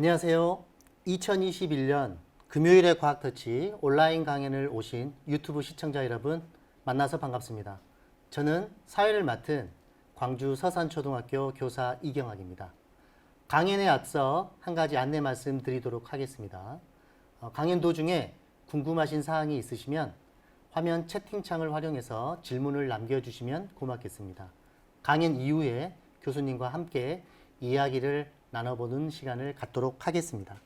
안녕하세요. 2021년 금요일의 과학터치 온라인 강연을 오신 유튜브 시청자 여러분 만나서 반갑습니다. 저는 사회를 맡은 광주 서산초등학교 교사 이경학입니다. 강연에 앞서 한 가지 안내 말씀 드리도록 하겠습니다. 강연 도중에 궁금하신 사항이 있으시면 화면 채팅창을 활용해서 질문을 남겨주시면 고맙겠습니다. 강연 이후에 교수님과 함께 이야기를 나눠보는 시간을 갖도록 하겠습니다.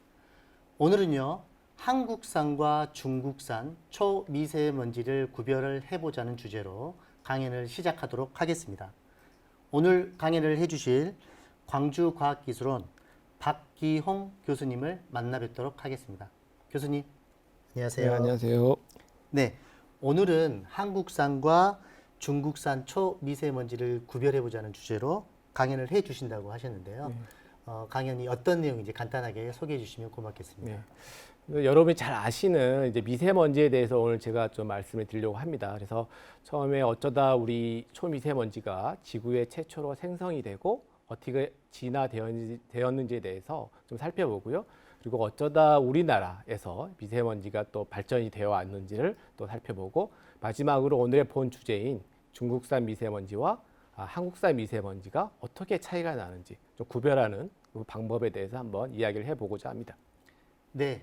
오늘은요, 한국산과 중국산 초미세먼지를 구별을 해보자는 주제로 강연을 시작하도록 하겠습니다. 오늘 강연을 해주실 광주과학기술원 박기홍 교수님을 만나 뵙도록 하겠습니다. 교수님, 안녕하세요. 네, 안녕하세요. 네, 오늘은 한국산과 중국산 초미세먼지를 구별해보자는 주제로 강연을 해주신다고 하셨는데요. 강연이 어떤 내용인지 간단하게 소개해 주시면 고맙겠습니다. 네. 여러분이 잘 아시는 이제 미세먼지에 대해서 오늘 제가 좀 말씀을 드리려고 합니다. 그래서 처음에 어쩌다 우리 초미세먼지가 지구에 최초로 생성이 되고 어떻게 진화되었는지에 대해서 좀 살펴보고요. 그리고 어쩌다 우리나라에서 미세먼지가 또 발전이 되어 왔는지를 또 살펴보고 마지막으로 오늘의 본 주제인 중국산 미세먼지와 한국산 미세먼지가 어떻게 차이가 나는지 좀 구별하는 그 방법에 대해서 한번 이야기를 해보고자 합니다. 네,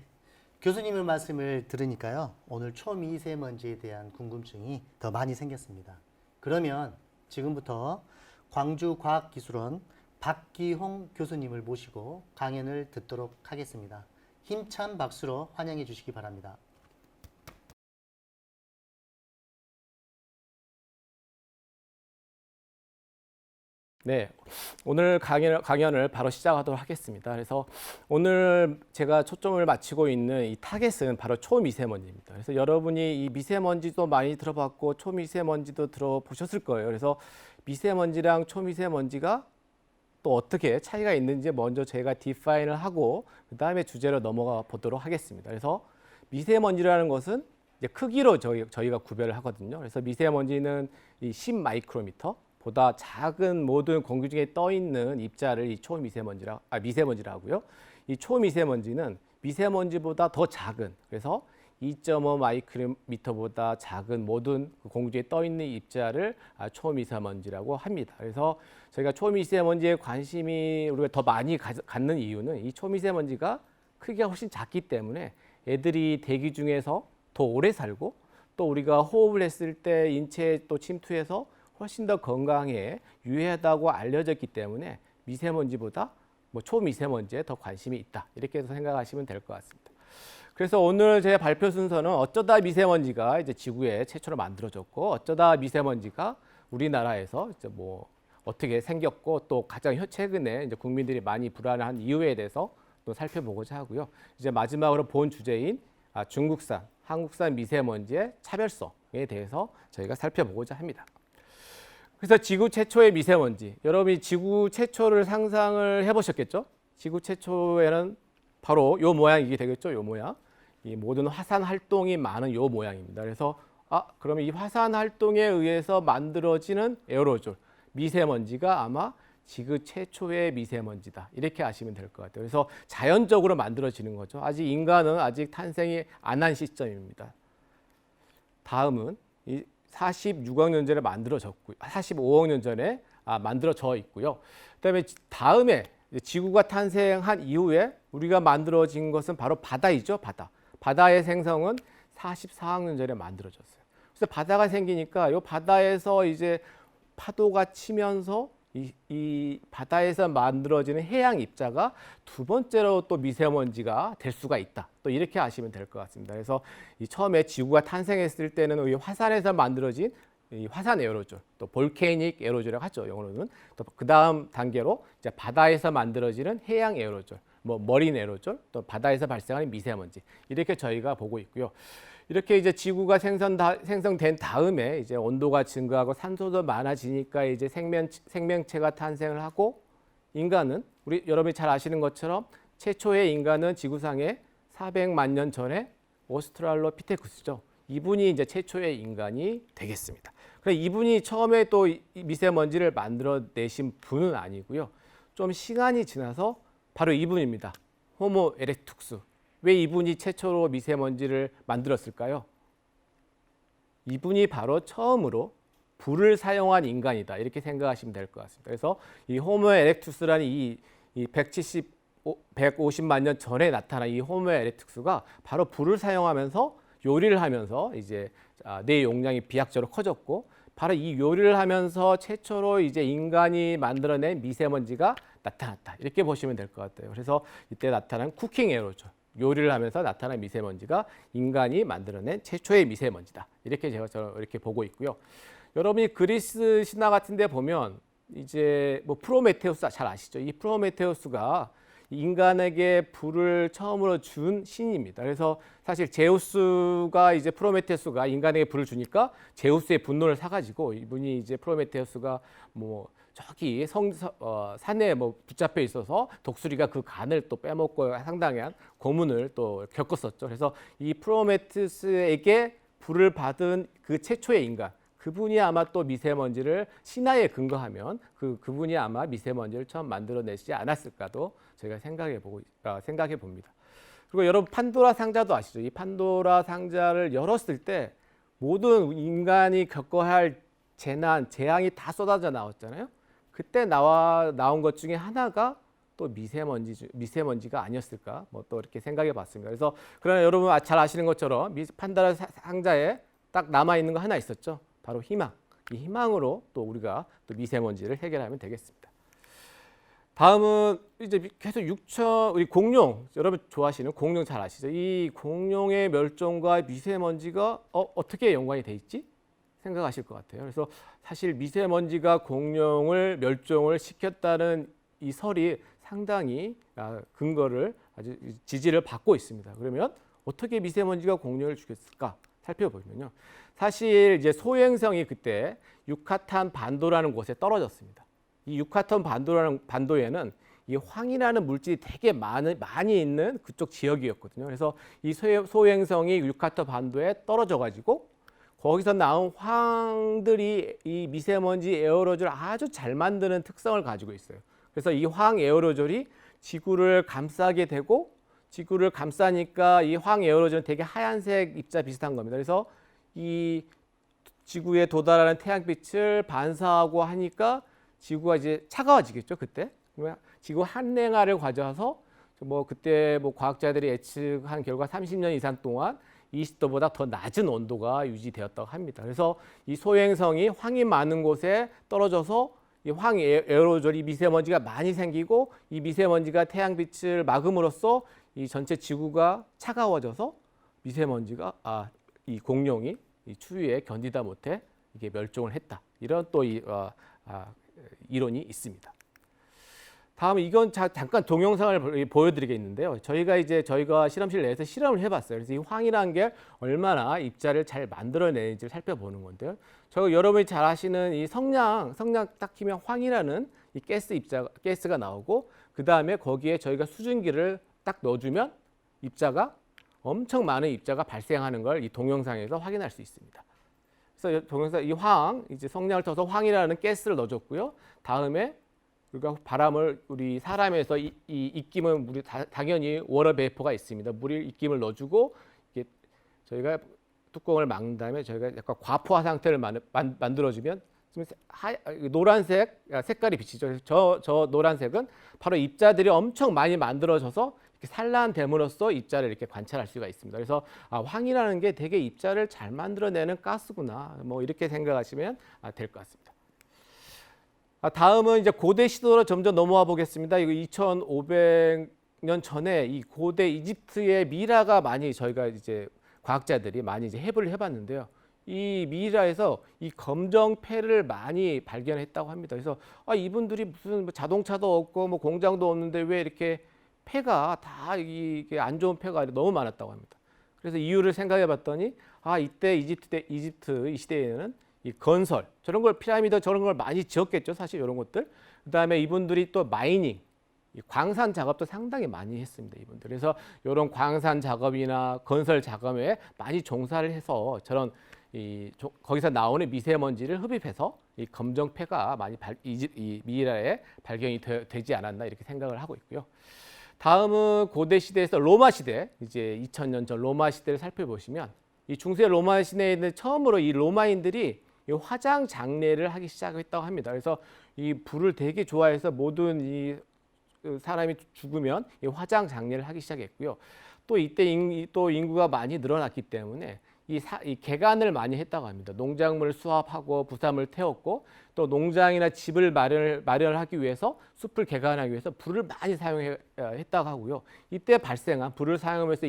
교수님의 말씀을 들으니까요. 오늘 초미세먼지에 대한 궁금증이 더 많이 생겼습니다. 그러면 지금부터 광주과학기술원 박기홍 교수님을 모시고 강연을 듣도록 하겠습니다. 힘찬 박수로 환영해 주시기 바랍니다. 네, 오늘 강연을 바로 시작하도록 하겠습니다. 그래서 오늘 제가 초점을 맞추고 있는 이 타겟은 바로 초미세먼지입니다. 그래서 여러분이 이 미세먼지도 많이 들어봤고 초미세먼지도 들어보셨을 거예요. 그래서 미세먼지랑 초미세먼지가 또 어떻게 차이가 있는지 먼저 제가 디파인을 하고 그 다음에 주제로 넘어가 보도록 하겠습니다. 그래서 미세먼지라는 것은 이제 크기로 저희가 구별을 하거든요. 그래서 미세먼지는 이 10마이크로미터 보다 작은 모든 공기 중에 떠 있는 입자를 이 미세먼지라 하고요. 이 초미세먼지는 미세먼지보다 더 작은, 그래서 2.5 마이크로미터보다 작은 모든 공기 중에 떠 있는 입자를 초미세먼지라고 합니다. 그래서 저희가 초미세먼지에 관심이 우리가 더 많이 갖는 이유는 이 초미세먼지가 크기가 훨씬 작기 때문에 애들이 대기 중에서 더 오래 살고 또 우리가 호흡을 했을 때 인체에 또 침투해서 훨씬 더 건강에 유해하다고 알려졌기 때문에 미세먼지보다 초미세먼지에 더 관심이 있다. 이렇게 해서 생각하시면 될 것 같습니다. 그래서 오늘 제 발표 순서는 어쩌다 미세먼지가 이제 지구에 최초로 만들어졌고 어쩌다 미세먼지가 우리나라에서 이제 어떻게 생겼고 또 가장 최근에 이제 국민들이 많이 불안한 이유에 대해서 또 살펴보고자 하고요. 이제 마지막으로 본 주제인 중국산, 한국산 미세먼지의 차별성에 대해서 저희가 살펴보고자 합니다. 그래서 지구 최초의 미세먼지, 여러분이 지구 최초를 상상을 해보셨겠죠? 지구 최초에는 바로 요 모양이게 되겠죠? 요 모양. 이 모든 화산 활동이 많은 요 모양입니다. 그래서 그러면 이 화산 활동에 의해서 만들어지는 에어로졸, 미세먼지가 아마 지구 최초의 미세먼지다. 이렇게 아시면 될 것 같아요. 그래서 자연적으로 만들어지는 거죠. 인간은 아직 탄생이 안 한 시점입니다. 다음은 이 46억 년 전에 만들어졌고요. 45억 년 전에 만들어져 있고요. 그다음에 다음에 지구가 탄생한 이후에 우리가 만들어진 것은 바로 바다이죠, 바다. 바다의 생성은 44억 년 전에 만들어졌어요. 그래서 바다가 생기니까 이 바다에서 이제 파도가 치면서 이 바다에서 만들어지는 해양 입자가 두 번째로 또 미세먼지가 될 수가 있다. 또 이렇게 아시면 될 것 같습니다. 그래서 처음에 지구가 탄생했을 때는 이 화산에서 만들어진 이 화산 에어로졸, 또 볼케이닉 에어로졸이라고 하죠. 영어로는. 또 그 다음 단계로 이제 바다에서 만들어지는 해양 에어로졸, 머린 에어로졸, 또 바다에서 발생하는 미세먼지. 이렇게 저희가 보고 있고요. 이렇게 이제 지구가 생성된 다음에 이제 온도가 증가하고 산소도 많아지니까 이제 생명체가 탄생을 하고 인간은 여러분이 잘 아시는 것처럼 최초의 인간은 지구상에 400만 년 전에 오스트랄로피테쿠스죠. 이분이 이제 최초의 인간이 되겠습니다. 그래서 이분이 처음에 또 미세먼지를 만들어내신 분은 아니고요. 좀 시간이 지나서 바로 이분입니다. 호모 에렉투스. 왜 이분이 최초로 미세먼지를 만들었을까요? 이분이 바로 처음으로 불을 사용한 인간이다. 이렇게 생각하시면 될 것 같습니다. 그래서 이 호모 에렉투스라는 이 150만 년 전에 나타난 이 호모 에렉투스가 바로 불을 사용하면서 요리를 하면서 이제 뇌 용량이 비약적으로 커졌고, 바로 이 요리를 하면서 최초로 이제 인간이 만들어낸 미세먼지가 나타났다. 이렇게 보시면 될 것 같아요. 그래서 이때 나타난 쿠킹 에어로졸, 요리를 하면서 나타난 미세먼지가 인간이 만들어낸 최초의 미세먼지다. 이렇게 제가 이렇게 보고 있고요. 여러분이 그리스 신화 같은 데 보면 이제 뭐 프로메테우스 잘 아시죠? 이 프로메테우스가 인간에게 불을 처음으로 준 신입니다. 그래서 사실 제우스가 이제 프로메테우스가 인간에게 불을 주니까 제우스의 분노를 사가지고 이분이 이제 프로메테우스가 뭐 저기 산에 뭐 붙잡혀 있어서 독수리가 그 간을 또 빼먹고 상당한 고문을 또 겪었었죠. 그래서 이 프로메테우스에게 불을 받은 그 최초의 인간, 그분이 아마 또 미세먼지를 신화에 근거하면 그분이 아마 미세먼지를 처음 만들어내시지 않았을까도 저희가 생각해 봅니다. 그리고 여러분 판도라 상자도 아시죠? 이 판도라 상자를 열었을 때 모든 인간이 겪어야 할 재난, 재앙이 다 쏟아져 나왔잖아요. 그때 나온 것 중에 하나가 또 미세먼지가 아니었을까? 뭐 또 이렇게 생각해 봤습니다. 그래서 그러나 여러분 잘 아시는 것처럼 판도라 상자에 딱 남아 있는 거 하나 있었죠. 바로 희망. 이 희망으로 또 우리가 또 미세먼지를 해결하면 되겠습니다. 다음은 이제 계속 우리 공룡, 여러분 좋아하시는 공룡 잘 아시죠? 이 공룡의 멸종과 미세먼지가 어떻게 연관이 돼 있지? 생각하실 것 같아요. 그래서 사실 미세먼지가 공룡을 멸종을 시켰다는 이 설이 상당히 근거를 아주 지지를 받고 있습니다. 그러면 어떻게 미세먼지가 공룡을 죽였을까 살펴보면요. 사실 이제 소행성이 그때 유카탄 반도라는 곳에 떨어졌습니다. 이 유카탄 반도에는 이 황이라는 물질이 되게 많이 있는 그쪽 지역이었거든요. 그래서 이 소행성이 유카탄 반도에 떨어져 가지고 거기서 나온 황들이 이 미세먼지 에어로졸을 아주 잘 만드는 특성을 가지고 있어요. 그래서 이 황 에어로졸이 지구를 감싸게 되고, 지구를 감싸니까 이 황 에어로졸은 되게 하얀색 입자 비슷한 겁니다. 그래서 이 지구에 도달하는 태양빛을 반사하고 하니까 지구가 이제 차가워지겠죠. 그때 지구 한랭하를 가져와서 뭐 그때 뭐 과학자들이 예측한 결과 30년 이상 동안 20도보다 더 낮은 온도가 유지되었다고 합니다. 그래서 이 소행성이 황이 많은 곳에 떨어져서 이 황 에어로졸이 미세먼지가 많이 생기고, 이 미세먼지가 태양빛을 막음으로써 이 전체 지구가 차가워져서 미세먼지가 이 공룡이 이 추위에 견디다 못해 이게 멸종을 했다. 이런 또 이론이 있습니다. 다음 이건 잠깐 동영상을 보여드리겠는데요. 저희가 실험실 내에서 실험을 해봤어요. 그래서 이 황이라는 게 얼마나 입자를 잘 만들어내는지를 살펴보는 건데요. 여러분이 잘 아시는 이 성냥 딱 키면 황이라는 이 가스가 나오고, 그 다음에 거기에 저희가 수증기를 딱 넣어주면 엄청 많은 입자가 발생하는 걸 이 동영상에서 확인할 수 있습니다. 그래서 동영상 이 이제 성냥을 터서 황이라는 가스를 넣어줬고요. 다음에 우리가 바람을 우리 사람에서 이 입김은 당연히 워터 베이퍼가 있습니다. 물이 입김을 넣어주고 이게 저희가 뚜껑을 막은 다음에 저희가 약간 과포화 상태를 만들어주면 노란색 색깔이 비치죠. 저 노란색은 바로 입자들이 엄청 많이 만들어져서 이렇게 산란됨으로써 입자를 이렇게 관찰할 수가 있습니다. 그래서 황이라는 게 되게 입자를 잘 만들어내는 가스구나. 뭐 이렇게 생각하시면 될 것 같습니다. 다음은 이제 고대 시도로 점점 넘어와 보겠습니다. 이거 2,500년 전에 이 고대 이집트의 미라가 많이 저희가 이제 과학자들이 많이 이제 해부를 해봤는데요. 이 미라에서 이 검정패를 많이 발견했다고 합니다. 그래서 이분들이 무슨 뭐 자동차도 없고 뭐 공장도 없는데 왜 이렇게 폐가 다 이게 안 좋은 폐가 너무 많았다고 합니다. 그래서 이유를 생각해봤더니 이때 이집트 이 시대에는 이 건설 저런 걸 피라미드 저런 걸 많이 지었겠죠. 사실 이런 것들. 그다음에 이분들이 또 마이닝 광산 작업도 상당히 많이 했습니다. 이분들. 그래서 이런 광산 작업이나 건설 작업에 많이 종사를 해서 저런 거기서 나오는 미세먼지를 흡입해서 이 검정패가 많이 이 미라에 발견이 되지 않았나 이렇게 생각을 하고 있고요. 다음은 고대 시대에서 로마 시대, 이제 2000년 전 로마 시대를 살펴보시면 이 중세 로마 시대에는 처음으로 이 로마인들이 이 화장 장례를 하기 시작했다고 합니다. 그래서 이 불을 되게 좋아해서 모든 이 사람이 죽으면 이 화장 장례를 하기 시작했고요. 또 이때 또 인구가 많이 늘어났기 때문에 이 개간을 많이 했다고 합니다. 농작물을 수확하고 부산을 태웠고 또 농장이나 집을 마련하기 위해서 숲을 개간하기 위해서 불을 많이 사용했다고 하고요. 이때 불을 사용하면서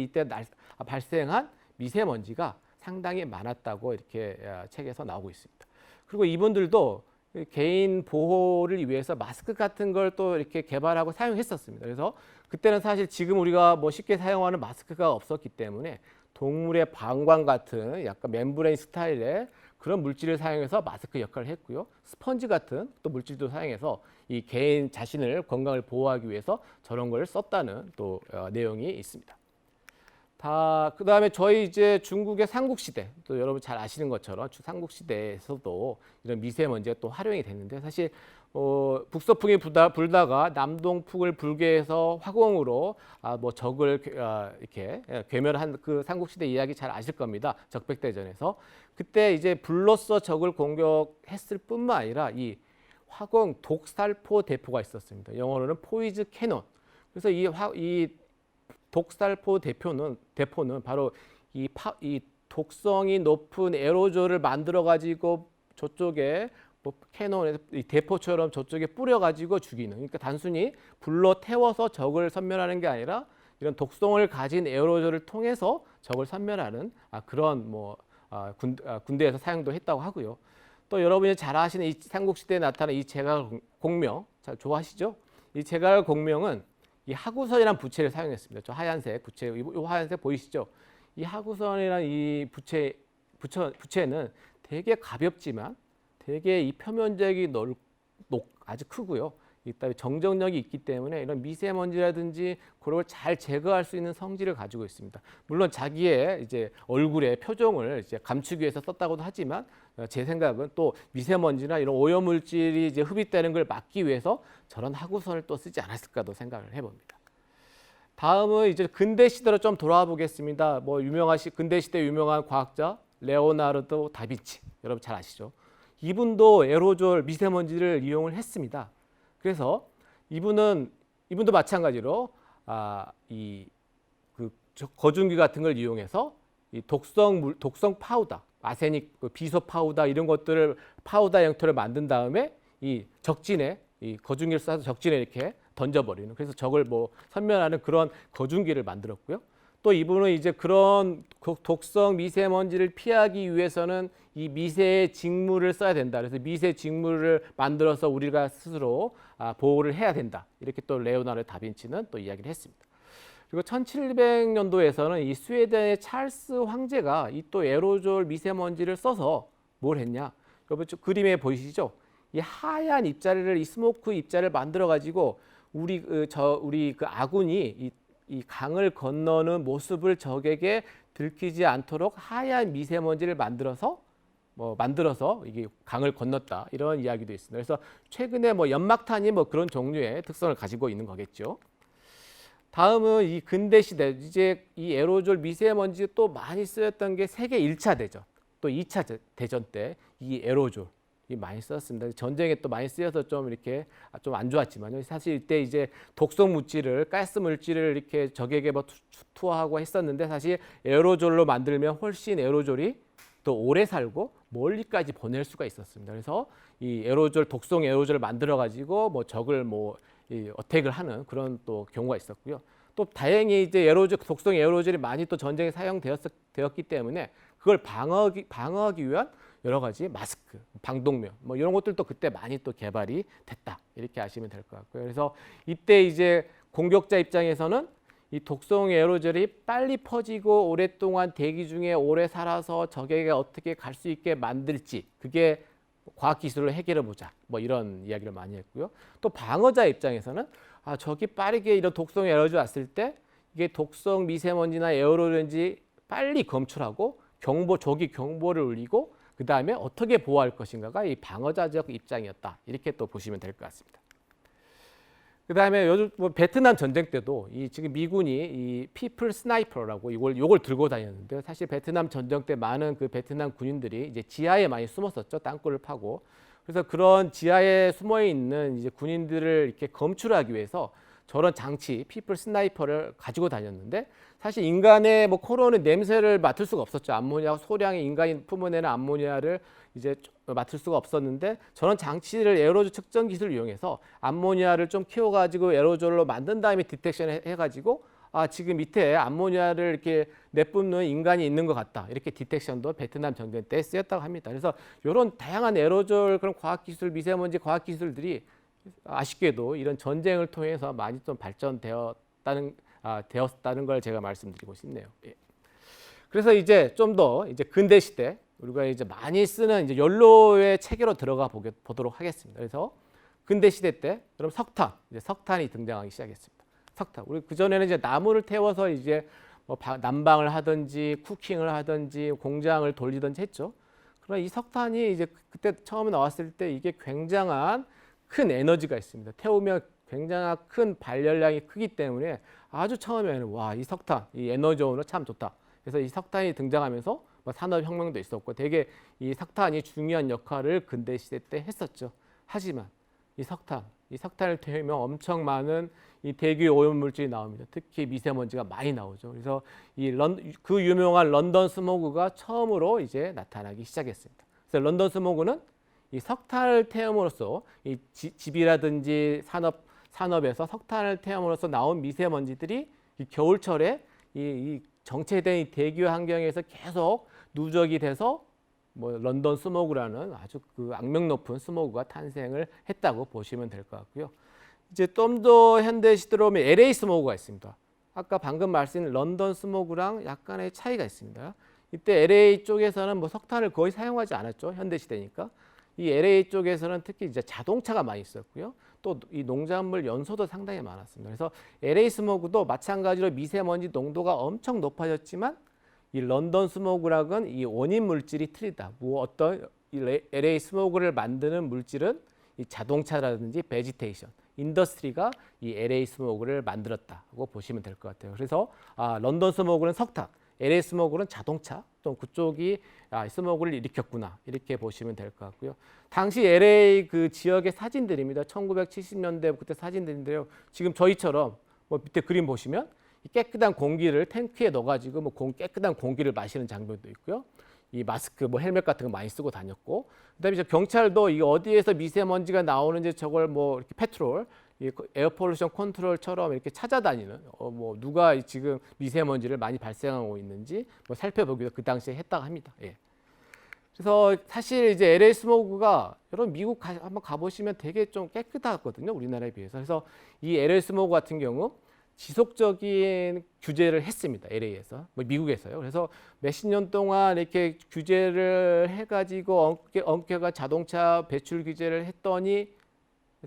발생한 미세먼지가 상당히 많았다고 이렇게 책에서 나오고 있습니다. 그리고 이분들도 개인 보호를 위해서 마스크 같은 걸 또 이렇게 개발하고 사용했었습니다. 그래서 그때는 사실 지금 우리가 뭐 쉽게 사용하는 마스크가 없었기 때문에 동물의 방광 같은 약간 멤브레인 스타일의 그런 물질을 사용해서 마스크 역할을 했고요. 스펀지 같은 또 물질도 사용해서 이 개인 자신을 건강을 보호하기 위해서 저런 걸 썼다는 또 내용이 있습니다. 그다음에 저희 이제 중국의 삼국시대, 또 여러분 잘 아시는 것처럼 삼국시대에서도 이런 미세먼지가 또 활용이 됐는데 사실 북서풍이 불다가 남동풍을 불게 해서 화공으로 뭐 적을 이렇게 괴멸한 그 삼국시대 이야기 잘 아실 겁니다. 적백대전에서 그때 이제 불로써 적을 공격했을 뿐만 아니라 이 화공 독살포 대포가 있었습니다. 영어로는 포이즈 캐논. 그래서 이 독살포 대포는 바로 이 독성이 높은 에어로졸을 만들어 가지고 저쪽에 뭐 캐논에서 이 대포처럼 저쪽에 뿌려 가지고 죽이는, 그러니까 단순히 불로 태워서 적을 섬멸하는 게 아니라 이런 독성을 가진 에어로졸을 통해서 적을 섬멸하는 그런 군대에서 사용도 했다고 하고요. 또 여러분이 잘 아시는 이 삼국시대에 나타난 이 제갈공명, 잘 좋아하시죠? 이 제갈공명은 이 하구선이라는 부채를 사용했습니다. 저 하얀색 부채, 이 하얀색 보이시죠? 이 하구선이라는 이 부채는 되게 가볍지만 되게 이 표면적이 아주 크고요. 이따위 정정력이 있기 때문에 이런 미세먼지라든지 그런 걸 잘 제거할 수 있는 성질을 가지고 있습니다. 물론 자기의 이제 얼굴의 표정을 이제 감추기 위해서 썼다고도 하지만 제 생각은 또 미세먼지나 이런 오염물질이 이제 흡입되는 걸 막기 위해서 저런 하구선을 또 쓰지 않았을까도 생각을 해봅니다. 다음은 이제 근대 시대로 좀 돌아와 보겠습니다. 뭐 근대 시대 유명한 과학자 레오나르도 다빈치, 여러분 잘 아시죠? 이분도 에어로졸 미세먼지를 이용을 했습니다. 그래서 이분도 마찬가지로 거중기 같은 걸 이용해서 이 독성 파우더, 아세닉, 비소 파우더 이런 것들을 파우더 형태로 만든 다음에 이 적진에 이 거중기를 쏴서 적진에 이렇게 던져버리는, 그래서 적을 뭐 섬멸하는 그런 거중기를 만들었고요. 또 이분은 이제 그런 독성 미세먼지를 피하기 위해서는 이 미세 직물을 써야 된다. 그래서 미세 직물을 만들어서 우리가 스스로 보호를 해야 된다. 이렇게 또 레오나르도 다빈치는 또 이야기를 했습니다. 그리고 1700년도에서는 이 스웨덴의 찰스 황제가 이 또 에어로졸 미세먼지를 써서 뭘 했냐? 여러분 그림에 보이시죠? 이 하얀 입자리를, 이 스모크 입자를 만들어 가지고 우리 그 아군이 이 강을 건너는 모습을 적에게 들키지 않도록 하얀 미세먼지를 만들어서 이게 강을 건넜다, 이런 이야기도 있습니다. 그래서 최근에 뭐 연막탄이 뭐 그런 종류의 특성을 가지고 있는 거겠죠. 다음은 이 근대 시대, 이제 이 에어로졸 미세먼지 또 많이 쓰였던 게 세계 1차 대전, 또 2차 대전 때 이 에어로졸 많이 썼습니다. 전쟁에 또 많이 쓰여서 좀 이렇게 좀 안 좋았지만요. 사실 이때 이제 독성 물질을, 가스 물질을 이렇게 적에게 뭐 투하하고 했었는데 사실 에어로졸로 만들면 훨씬 에어로졸이 더 오래 살고 멀리까지 보낼 수가 있었습니다. 그래서 이 독성 에어로졸을 만들어 가지고 뭐 적을 이 어택을 하는 그런 또 경우가 있었고요. 또 다행히 이제 독성 에어로졸이 많이 또 전쟁에 사용되었기 때문에 그걸 방어하기 위한 여러 가지 마스크, 방독면 뭐 이런 것들도 그때 많이 또 개발이 됐다, 이렇게 아시면 될 것 같고요. 그래서 이때 이제 공격자 입장에서는 이 독성 에어로졸이 빨리 퍼지고 오랫동안 대기 중에 오래 살아서 적에게 어떻게 갈 수 있게 만들지, 그게 과학 기술을 해결해 보자, 뭐 이런 이야기를 많이 했고요. 또 방어자 입장에서는 적이 빠르게 이런 독성 에어로졸 왔을 때 이게 독성 미세먼지나 에어로졸인지 빨리 검출하고 조기 경보를 울리고 그 다음에 어떻게 보호할 것인가가 이 방어자적 입장이었다, 이렇게 또 보시면 될 것 같습니다. 그다음에 요즘 뭐 베트남 전쟁 때도 이 지금 미군이 이 피플 스나이퍼라고 요걸 들고 다녔는데 사실 베트남 전쟁 때 많은 그 베트남 군인들이 이제 지하에 많이 숨었었죠. 땅굴을 파고. 그래서 그런 지하에 숨어 있는 이제 군인들을 이렇게 검출하기 위해서 저런 장치 피플 스나이퍼를 가지고 다녔는데 사실 인간의 뭐 코로는 냄새를 맡을 수가 없었죠. 암모니아 소량의 인간이 품어내는 암모니아를 이제 맡을 수가 없었는데 저런 장치를 에어로졸 측정 기술을 이용해서 암모니아를 좀 키워가지고 에어로졸로 만든 다음에 디텍션 해가지고 아 지금 밑에 암모니아를 이렇게 내뿜는 인간이 있는 것 같다 이렇게 디텍션도 베트남 전쟁 때 쓰였다고 합니다. 그래서 이런 다양한 에어로졸 그런 과학기술 미세먼지 과학기술들이 아쉽게도 이런 전쟁을 통해서 많이 좀 되었다는 걸 제가 말씀드리고 싶네요. 예. 그래서 이제 좀 더 이제 근대 시대 우리가 이제 많이 쓰는 이제 연료의 체계로 들어가 보도록 하겠습니다. 그래서 근대 시대 때 그럼 석탄이 등장하기 시작했습니다. 석탄. 우리 그 전에는 이제 나무를 태워서 이제 뭐 난방을 하든지 쿠킹을 하든지 공장을 돌리든지 했죠. 그러나 이 석탄이 이제 그때 처음에 나왔을 때 이게 굉장한 큰 에너지가 있습니다. 태우면 굉장한 큰 발열량이 크기 때문에 아주 처음에는 와, 이 석탄, 이 에너지원으로 참 좋다. 그래서 이 석탄이 등장하면서 뭐 산업혁명도 있었고 되게 이 석탄이 중요한 역할을 근대 시대 때 했었죠. 하지만 이 석탄을 태우면 엄청 많은 이 대기 오염 물질이 나옵니다. 특히 미세먼지가 많이 나오죠. 그래서 그 유명한 런던 스모그가 처음으로 이제 나타나기 시작했습니다. 그래서 런던 스모그는 이 석탄을 태움으로써 이 집이라든지 산업에서 석탄을 태움으로써 나온 미세먼지들이 이 겨울철에 이 정체된 이 대기 환경에서 계속 누적이 돼서 뭐 런던 스모그라는 아주 그 악명 높은 스모그가 탄생을 했다고 보시면 될 것 같고요. 이제 좀 더 현대 시대로 오면 LA 스모그가 있습니다. 아까 방금 말씀드린 런던 스모그랑 약간의 차이가 있습니다. 이때 LA 쪽에서는 뭐 석탄을 거의 사용하지 않았죠. 현대 시대니까. 이 LA 쪽에서는 특히 이제 자동차가 많이 있었고요. 또 이 농작물 연소도 상당히 많았습니다. 그래서 LA 스모그도 마찬가지로 미세먼지 농도가 엄청 높아졌지만 이 런던 스모그랑은 이 원인 물질이 틀리다. 뭐 어떤 이 LA 스모그를 만드는 물질은 이 자동차라든지 베지테이션, 인더스트리가 이 LA 스모그를 만들었다고 보시면 될 것 같아요. 그래서 런던 스모그는 석탄, LA 스모그는 자동차, 또 그쪽이 스모그를 일으켰구나 이렇게 보시면 될 것 같고요. 당시 LA 그 지역의 사진들입니다. 1970년대 그때 사진들인데요. 지금 저희처럼 뭐 밑에 그림 보시면 깨끗한 공기를 탱크에 넣어가지고 뭐 깨끗한 공기를 마시는 장면도 있고요. 이 마스크, 뭐 헬멧 같은 거 많이 쓰고 다녔고, 그다음에 이제 경찰도 이 어디에서 미세먼지가 나오는지 저걸 뭐 이렇게 페트롤, 이 에어폴루션 컨트롤처럼 이렇게 찾아다니는 뭐 누가 지금 미세먼지를 많이 발생하고 있는지 뭐 살펴보기도 그 당시에 했다고 합니다. 예. 그래서 사실 이제 LA 스모그가 여러분 미국 한번 가보시면 되게 좀 깨끗하거든요, 우리나라에 비해서. 그래서 이 LA 스모그 같은 경우 지속적인 규제를 했습니다. LA에서, 뭐 미국에서요. 그래서 몇십 년 동안 이렇게 규제를 해가지고 엄격한 자동차 배출 규제를 했더니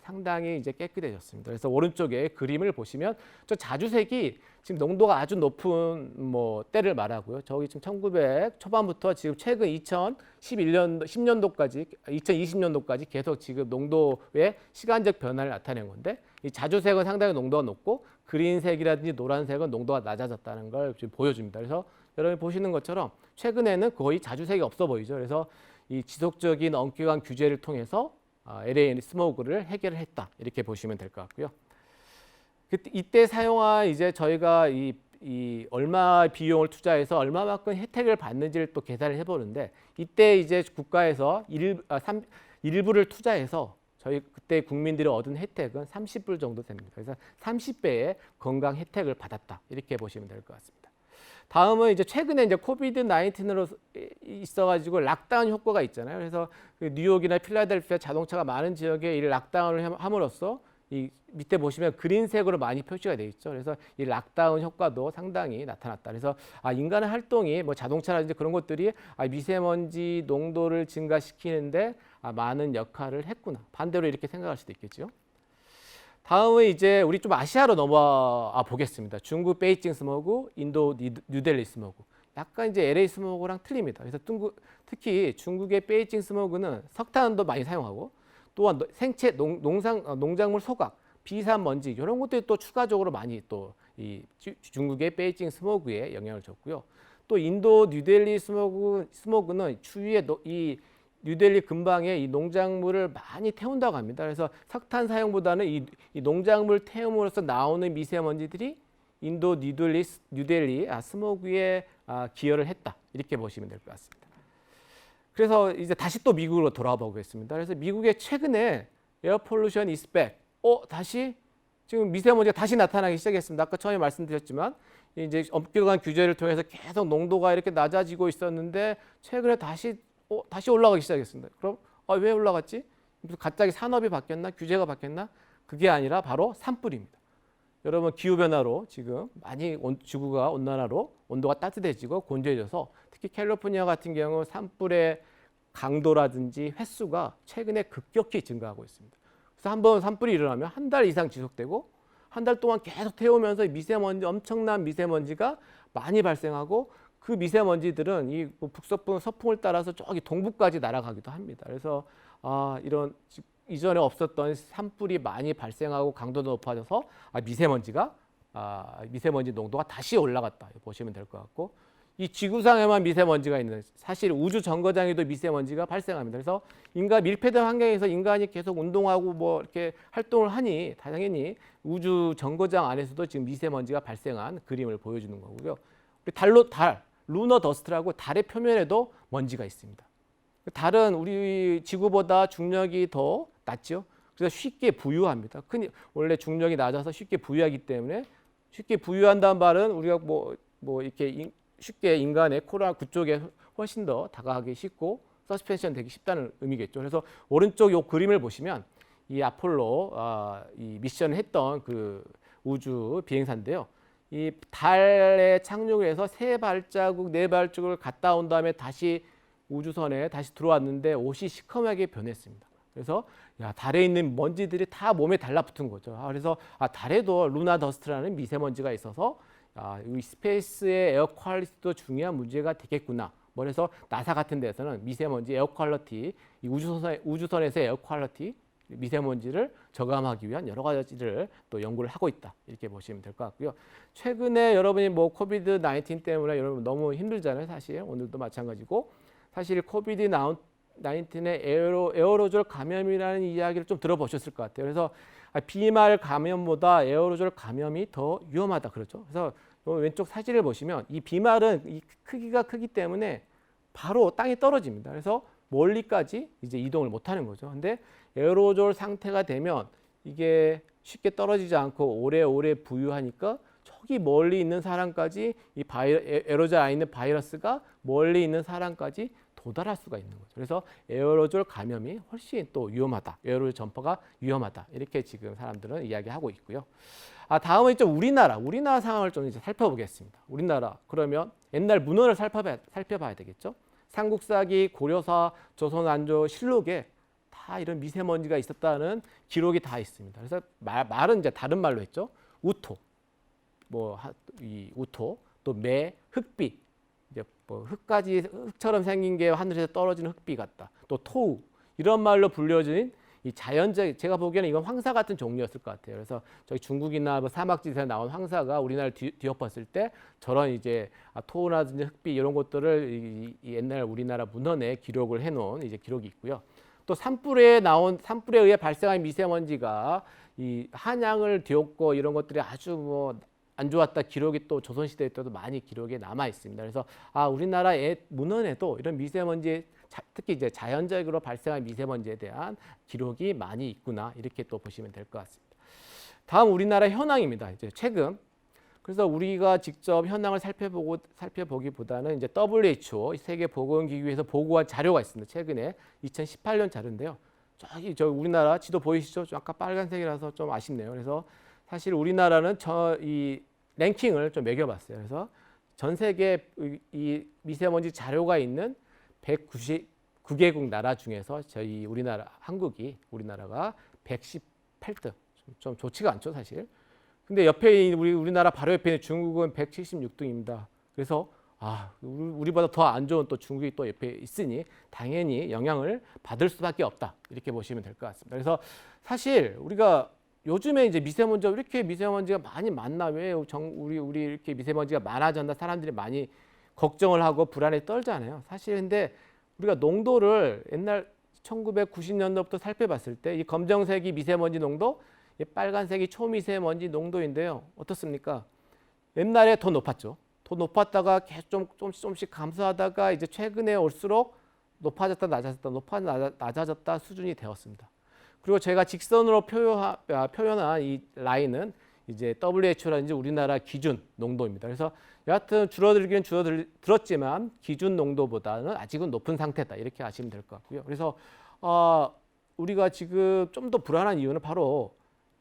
상당히 이제 깨끗해졌습니다. 그래서 오른쪽에 그림을 보시면 저 자주색이 지금 농도가 아주 높은 뭐 때를 말하고요. 저기 지금 1900 초반부터 지금 최근 2020년도까지 계속 지금 농도의 시간적 변화를 나타낸 건데 이 자주색은 상당히 농도가 높고 그린색이라든지 노란색은 농도가 낮아졌다는 걸 지금 보여줍니다. 그래서 여러분이 보시는 것처럼 최근에는 거의 자주색이 없어 보이죠. 그래서 이 지속적인 엄격한 규제를 통해서 LA 스모그를 해결했다 이렇게 보시면 될 것 같고요. 이때 사용한 이제 저희가 이 얼마 비용을 투자해서 얼마만큼 혜택을 받는지를 또 계산을 해보는데 이때 이제 국가에서 일부를 투자해서 저희 그때 국민들이 얻은 혜택은 30불 정도 됩니다. 그래서 30배의 건강 혜택을 받았다 이렇게 보시면 될 것 같습니다. 다음은 이제 최근에 이제 코비드 19으로 있어가지고 락다운 효과가 있잖아요. 그래서 그 뉴욕이나 필라델피아 자동차가 많은 지역에 이 락다운을 함으로써 이 밑에 보시면 그린색으로 많이 표시가 되어 있죠. 그래서 이 락다운 효과도 상당히 나타났다. 그래서 인간의 활동이 뭐 자동차라든지 그런 것들이 미세먼지 농도를 증가시키는데 많은 역할을 했구나. 반대로 이렇게 생각할 수도 있겠죠. 다음은 이제 우리 좀 아시아로 넘어와 보겠습니다. 중국 베이징 스모그, 인도 뉴델리 스모그. 약간 이제 LA 스모그랑 틀립니다. 그래서 특히 중국의 베이징 스모그는 석탄도 많이 사용하고 또한 생체 농작물 소각, 비산 먼지 이런 것들이 또 추가적으로 많이 또 이 중국의 베이징 스모그에 영향을 줬고요. 또 인도 뉴델리 스모그는 추위에 이 뉴델리 근방에 이 농작물을 많이 태운다고 합니다. 그래서 석탄 사용보다는 이 농작물 태움으로써 나오는 미세먼지들이 인도 뉴델리 스모그에 기여를 했다. 이렇게 보시면 될 것 같습니다. 그래서 이제 다시 또 미국으로 돌아와 보겠습니다. 그래서 미국의 최근에 에어 폴루션 이스 백. 다시 지금 미세먼지가 다시 나타나기 시작했습니다. 아까 처음에 말씀드렸지만 이제 엄격한 규제를 통해서 계속 농도가 이렇게 낮아지고 있었는데 최근에 다시 올라가기 시작했습니다. 그럼 왜 올라갔지? 갑자기 산업이 바뀌었나? 규제가 바뀌었나? 그게 아니라 바로 산불입니다. 여러분 기후 변화로 지금 많이 지구가 온난화로 온도가 따뜻해지고 건조해져서 특히 캘리포니아 같은 경우 산불의 강도라든지 횟수가 최근에 급격히 증가하고 있습니다. 그래서 한번 산불이 일어나면 한 달 이상 지속되고 한 달 동안 계속 태우면서 엄청난 미세먼지가 많이 발생하고 그 미세먼지들은 이 북서풍 서풍을 따라서 저기 동부까지 날아가기도 합니다. 그래서 이런 이전에 없었던 산불이 많이 발생하고 강도도 높아져서 미세먼지 농도가 다시 올라갔다 보시면 될 것 같고, 이 지구상에만 미세먼지가 있는, 사실 우주 정거장에도 미세먼지가 발생합니다. 그래서 인간 밀폐된 환경에서 인간이 계속 운동하고 뭐 이렇게 활동을 하니 당연히 우주 정거장 안에서도 지금 미세먼지가 발생한 그림을 보여주는 거고요. 루너 더스트라고 달의 표면에도 먼지가 있습니다. 달은 우리 지구보다 중력이 더 낮죠. 그래서 쉽게 부유합니다. 원래 중력이 낮아서 쉽게 부유하기 때문에, 쉽게 부유한다는 말은 우리가 뭐 이렇게 쉽게 인간의 코랑 그쪽에 훨씬 더 다가가기 쉽고 서스펜션 되기 쉽다는 의미겠죠. 그래서 오른쪽 요 그림을 보시면 이 아폴로 이 미션을 했던 그 우주 비행사인데요. 이 달에 착륙을 해서 3발자국, 4발자국을 갔다 온 다음에 다시 우주선에 다시 들어왔는데 옷이 시커멓게 변했습니다. 그래서 달에 있는 먼지들이 다 몸에 달라붙은 거죠. 그래서 달에도 루나 더스트라는 미세먼지가 있어서 이 스페이스의 에어 퀄리티도 중요한 문제가 되겠구나. 그래서 나사 같은 데서는 미세먼지 에어 퀄리티, 이 우주선에서의 에어 퀄리티, 미세먼지를 저감하기 위한 여러 가지를 또 연구를 하고 있다. 이렇게 보시면 될 것 같고요. 최근에 여러분이 코비드 19 때문에 여러분 너무 힘들잖아요. 사실 오늘도 마찬가지고, 사실 코비드 19의 에어로졸 감염이라는 이야기를 좀 들어보셨을 것 같아요. 그래서 비말 감염보다 에어로졸 감염이 더 위험하다 그렇죠. 그래서 왼쪽 사진을 보시면 이 비말은 이 크기가 크기 때문에 바로 땅에 떨어집니다. 그래서 멀리까지 이제 이동을 못하는 거죠. 근데 에어로졸 상태가 되면 이게 쉽게 떨어지지 않고 오래오래 부유하니까 저기 멀리 있는 사람까지 이 에어로졸 안에 있는 바이러스가 멀리 있는 사람까지 도달할 수가 있는 거죠. 그래서 에어로졸 감염이 훨씬 또 위험하다. 에어로졸 전파가 위험하다. 이렇게 지금 사람들은 이야기하고 있고요. 다음은 좀 우리나라 상황을 좀 이제 살펴보겠습니다. 우리나라 그러면 옛날 문헌을 살펴봐야 되겠죠. 삼국사기, 고려사, 조선안조, 실록에 다 이런 미세먼지가 있었다는 기록이 다 있습니다. 그래서 말은 이제 다른 말로 했죠. 우토, 이 우토, 또 매, 흑비, 이제 흙처럼 생긴 게 하늘에서 떨어지는 흑비 같다. 또 토우, 이런 말로 불려진 이 자연적, 제가 보기에는 이건 황사 같은 종류였을 것 같아요. 그래서 저희 중국이나 사막지대에 나온 황사가 우리나라를 뒤엎었을 때 저런 이제 토우라든지 흑비 이런 것들을 이 옛날 우리나라 문헌에 기록을 해놓은 이제 기록이 있고요. 또 산불에 의해 발생한 미세먼지가 이 한양을 뒤엎고 이런 것들이 아주 안 좋았다 기록이 또 조선시대 때도 많이 기록에 남아 있습니다. 그래서 우리나라의 문헌에도 이런 미세먼지, 특히 이제 자연적으로 발생한 미세먼지에 대한 기록이 많이 있구나, 이렇게 또 보시면 될 것 같습니다. 다음 우리나라 현황입니다. 이제 최근, 그래서 우리가 직접 현황을 살펴보기보다는 이제 WHO 세계보건기구에서 보고한 자료가 있습니다. 최근에 2018년 자료인데요. 저 우리나라 지도 보이시죠? 아까 빨간색이라서 좀 아쉽네요. 그래서 사실 우리나라는 이 랭킹을 좀 매겨봤어요. 그래서 전 세계 이 미세먼지 자료가 있는 199개국 나라 중에서 저희 우리나라가 118등. 좀 좋지가 않죠, 사실. 근데 옆에 우리나라 바로 옆에 있는 중국은 176등입니다. 그래서 우리보다 더 안 좋은 또 중국이 또 옆에 있으니 당연히 영향을 받을 수밖에 없다. 이렇게 보시면 될 것 같습니다. 그래서 사실 우리가 요즘에 이제 미세먼지가 왜 이렇게 미세먼지가 많이 많나 왜 우리 이렇게 미세먼지가 많아졌나 사람들이 많이 걱정을 하고 불안에 떨잖아요. 사실 근데 우리가 농도를 옛날 1990년도부터 살펴봤을 때 이 검정색이 미세먼지 농도, 이 빨간색이 초미세먼지 농도인데요. 어떻습니까? 옛날에 더 높았죠. 더 높았다가 계속 조금씩 감소하다가 이제 최근에 올수록 높아졌다 낮아졌다 수준이 되었습니다. 그리고 제가 직선으로 표현한 이 라인은 이제 WHO라든지 우리나라 기준 농도입니다. 그래서 여하튼 줄어들기는 줄어들었지만 기준 농도보다는 아직은 높은 상태다 이렇게 아시면 될 것 같고요. 그래서 우리가 지금 좀 더 불안한 이유는 바로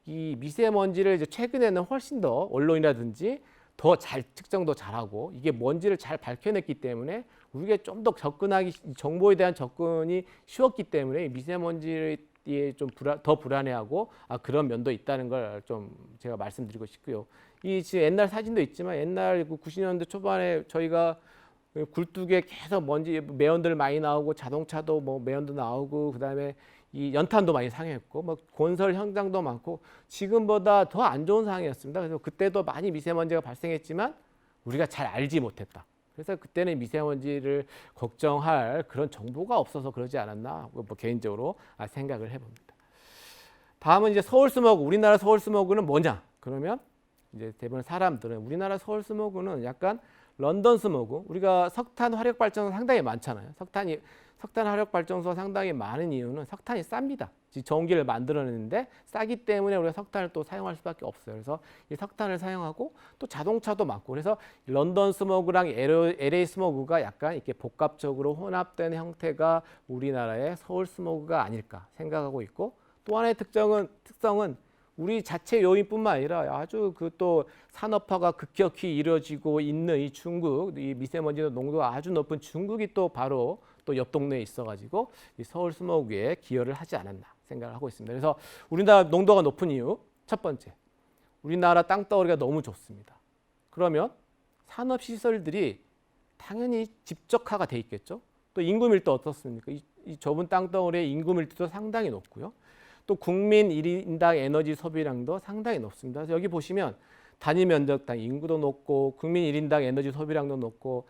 이 미세먼지를 이제 최근에는 훨씬 더 언론이라든지 더 잘 측정도 잘하고 이게 뭔지를 잘 밝혀냈기 때문에 우리가 좀 더 정보에 대한 접근이 쉬웠기 때문에 미세먼지에 좀 더 불안해하고 그런 면도 있다는 걸 좀 제가 말씀드리고 싶고요. 이 지금 옛날 사진도 있지만 옛날 90년대 초반에 저희가 굴뚝에 계속 먼지 매연들 많이 나오고 자동차도 뭐 매연도 나오고 그다음에 이 연탄도 많이 상했고 뭐 건설 현장도 많고 지금보다 더 안 좋은 상황이었습니다. 그래서 그때도 많이 미세먼지가 발생했지만 우리가 잘 알지 못했다. 그래서 그때는 미세먼지를 걱정할 그런 정보가 없어서 그러지 않았나 뭐 개인적으로 생각을 해봅니다. 다음은 이제 서울 스모그, 우리나라 서울 스모그는 뭐냐? 그러면 이제 대부분 사람들은 우리나라 서울 스모그는 약간 런던 스모그, 우리가 석탄 화력 발전소 상당히 많잖아요. 석탄 화력 발전소가 상당히 많은 이유는 석탄이 쌉니다. 전기를 만들어내는데 싸기 때문에 우리가 석탄을 또 사용할 수밖에 없어요. 그래서 이 석탄을 사용하고 또 자동차도 많고 그래서 런던 스모그랑 LA 스모그가 약간 이렇게 복합적으로 혼합된 형태가 우리나라의 서울 스모그가 아닐까 생각하고 있고 또 하나의 특성은 우리 자체 요인뿐만 아니라 아주 그 또 산업화가 급격히 이루어지고 있는 이 중국, 이 미세먼지 농도가 아주 높은 중국이 또 바로 또 옆 동네에 있어가지고 이 서울 스모그에 기여를 하지 않았나 생각을 하고 있습니다. 그래서 우리나라 농도가 높은 이유 첫 번째, 우리나라 땅덩어리가 너무 좋습니다. 그러면 산업 시설들이 당연히 집적화가 돼 있겠죠. 또 인구 밀도 어떻습니까? 이 좁은 땅덩어리의 인구 밀도도 상당히 높고요. 또 국민 1인당 에너지 소비량도 상당히 높습니다. 그래서 여기 보시면 단위 면적당 인구도 높고 국민 1인당 에너지 소비량도 높고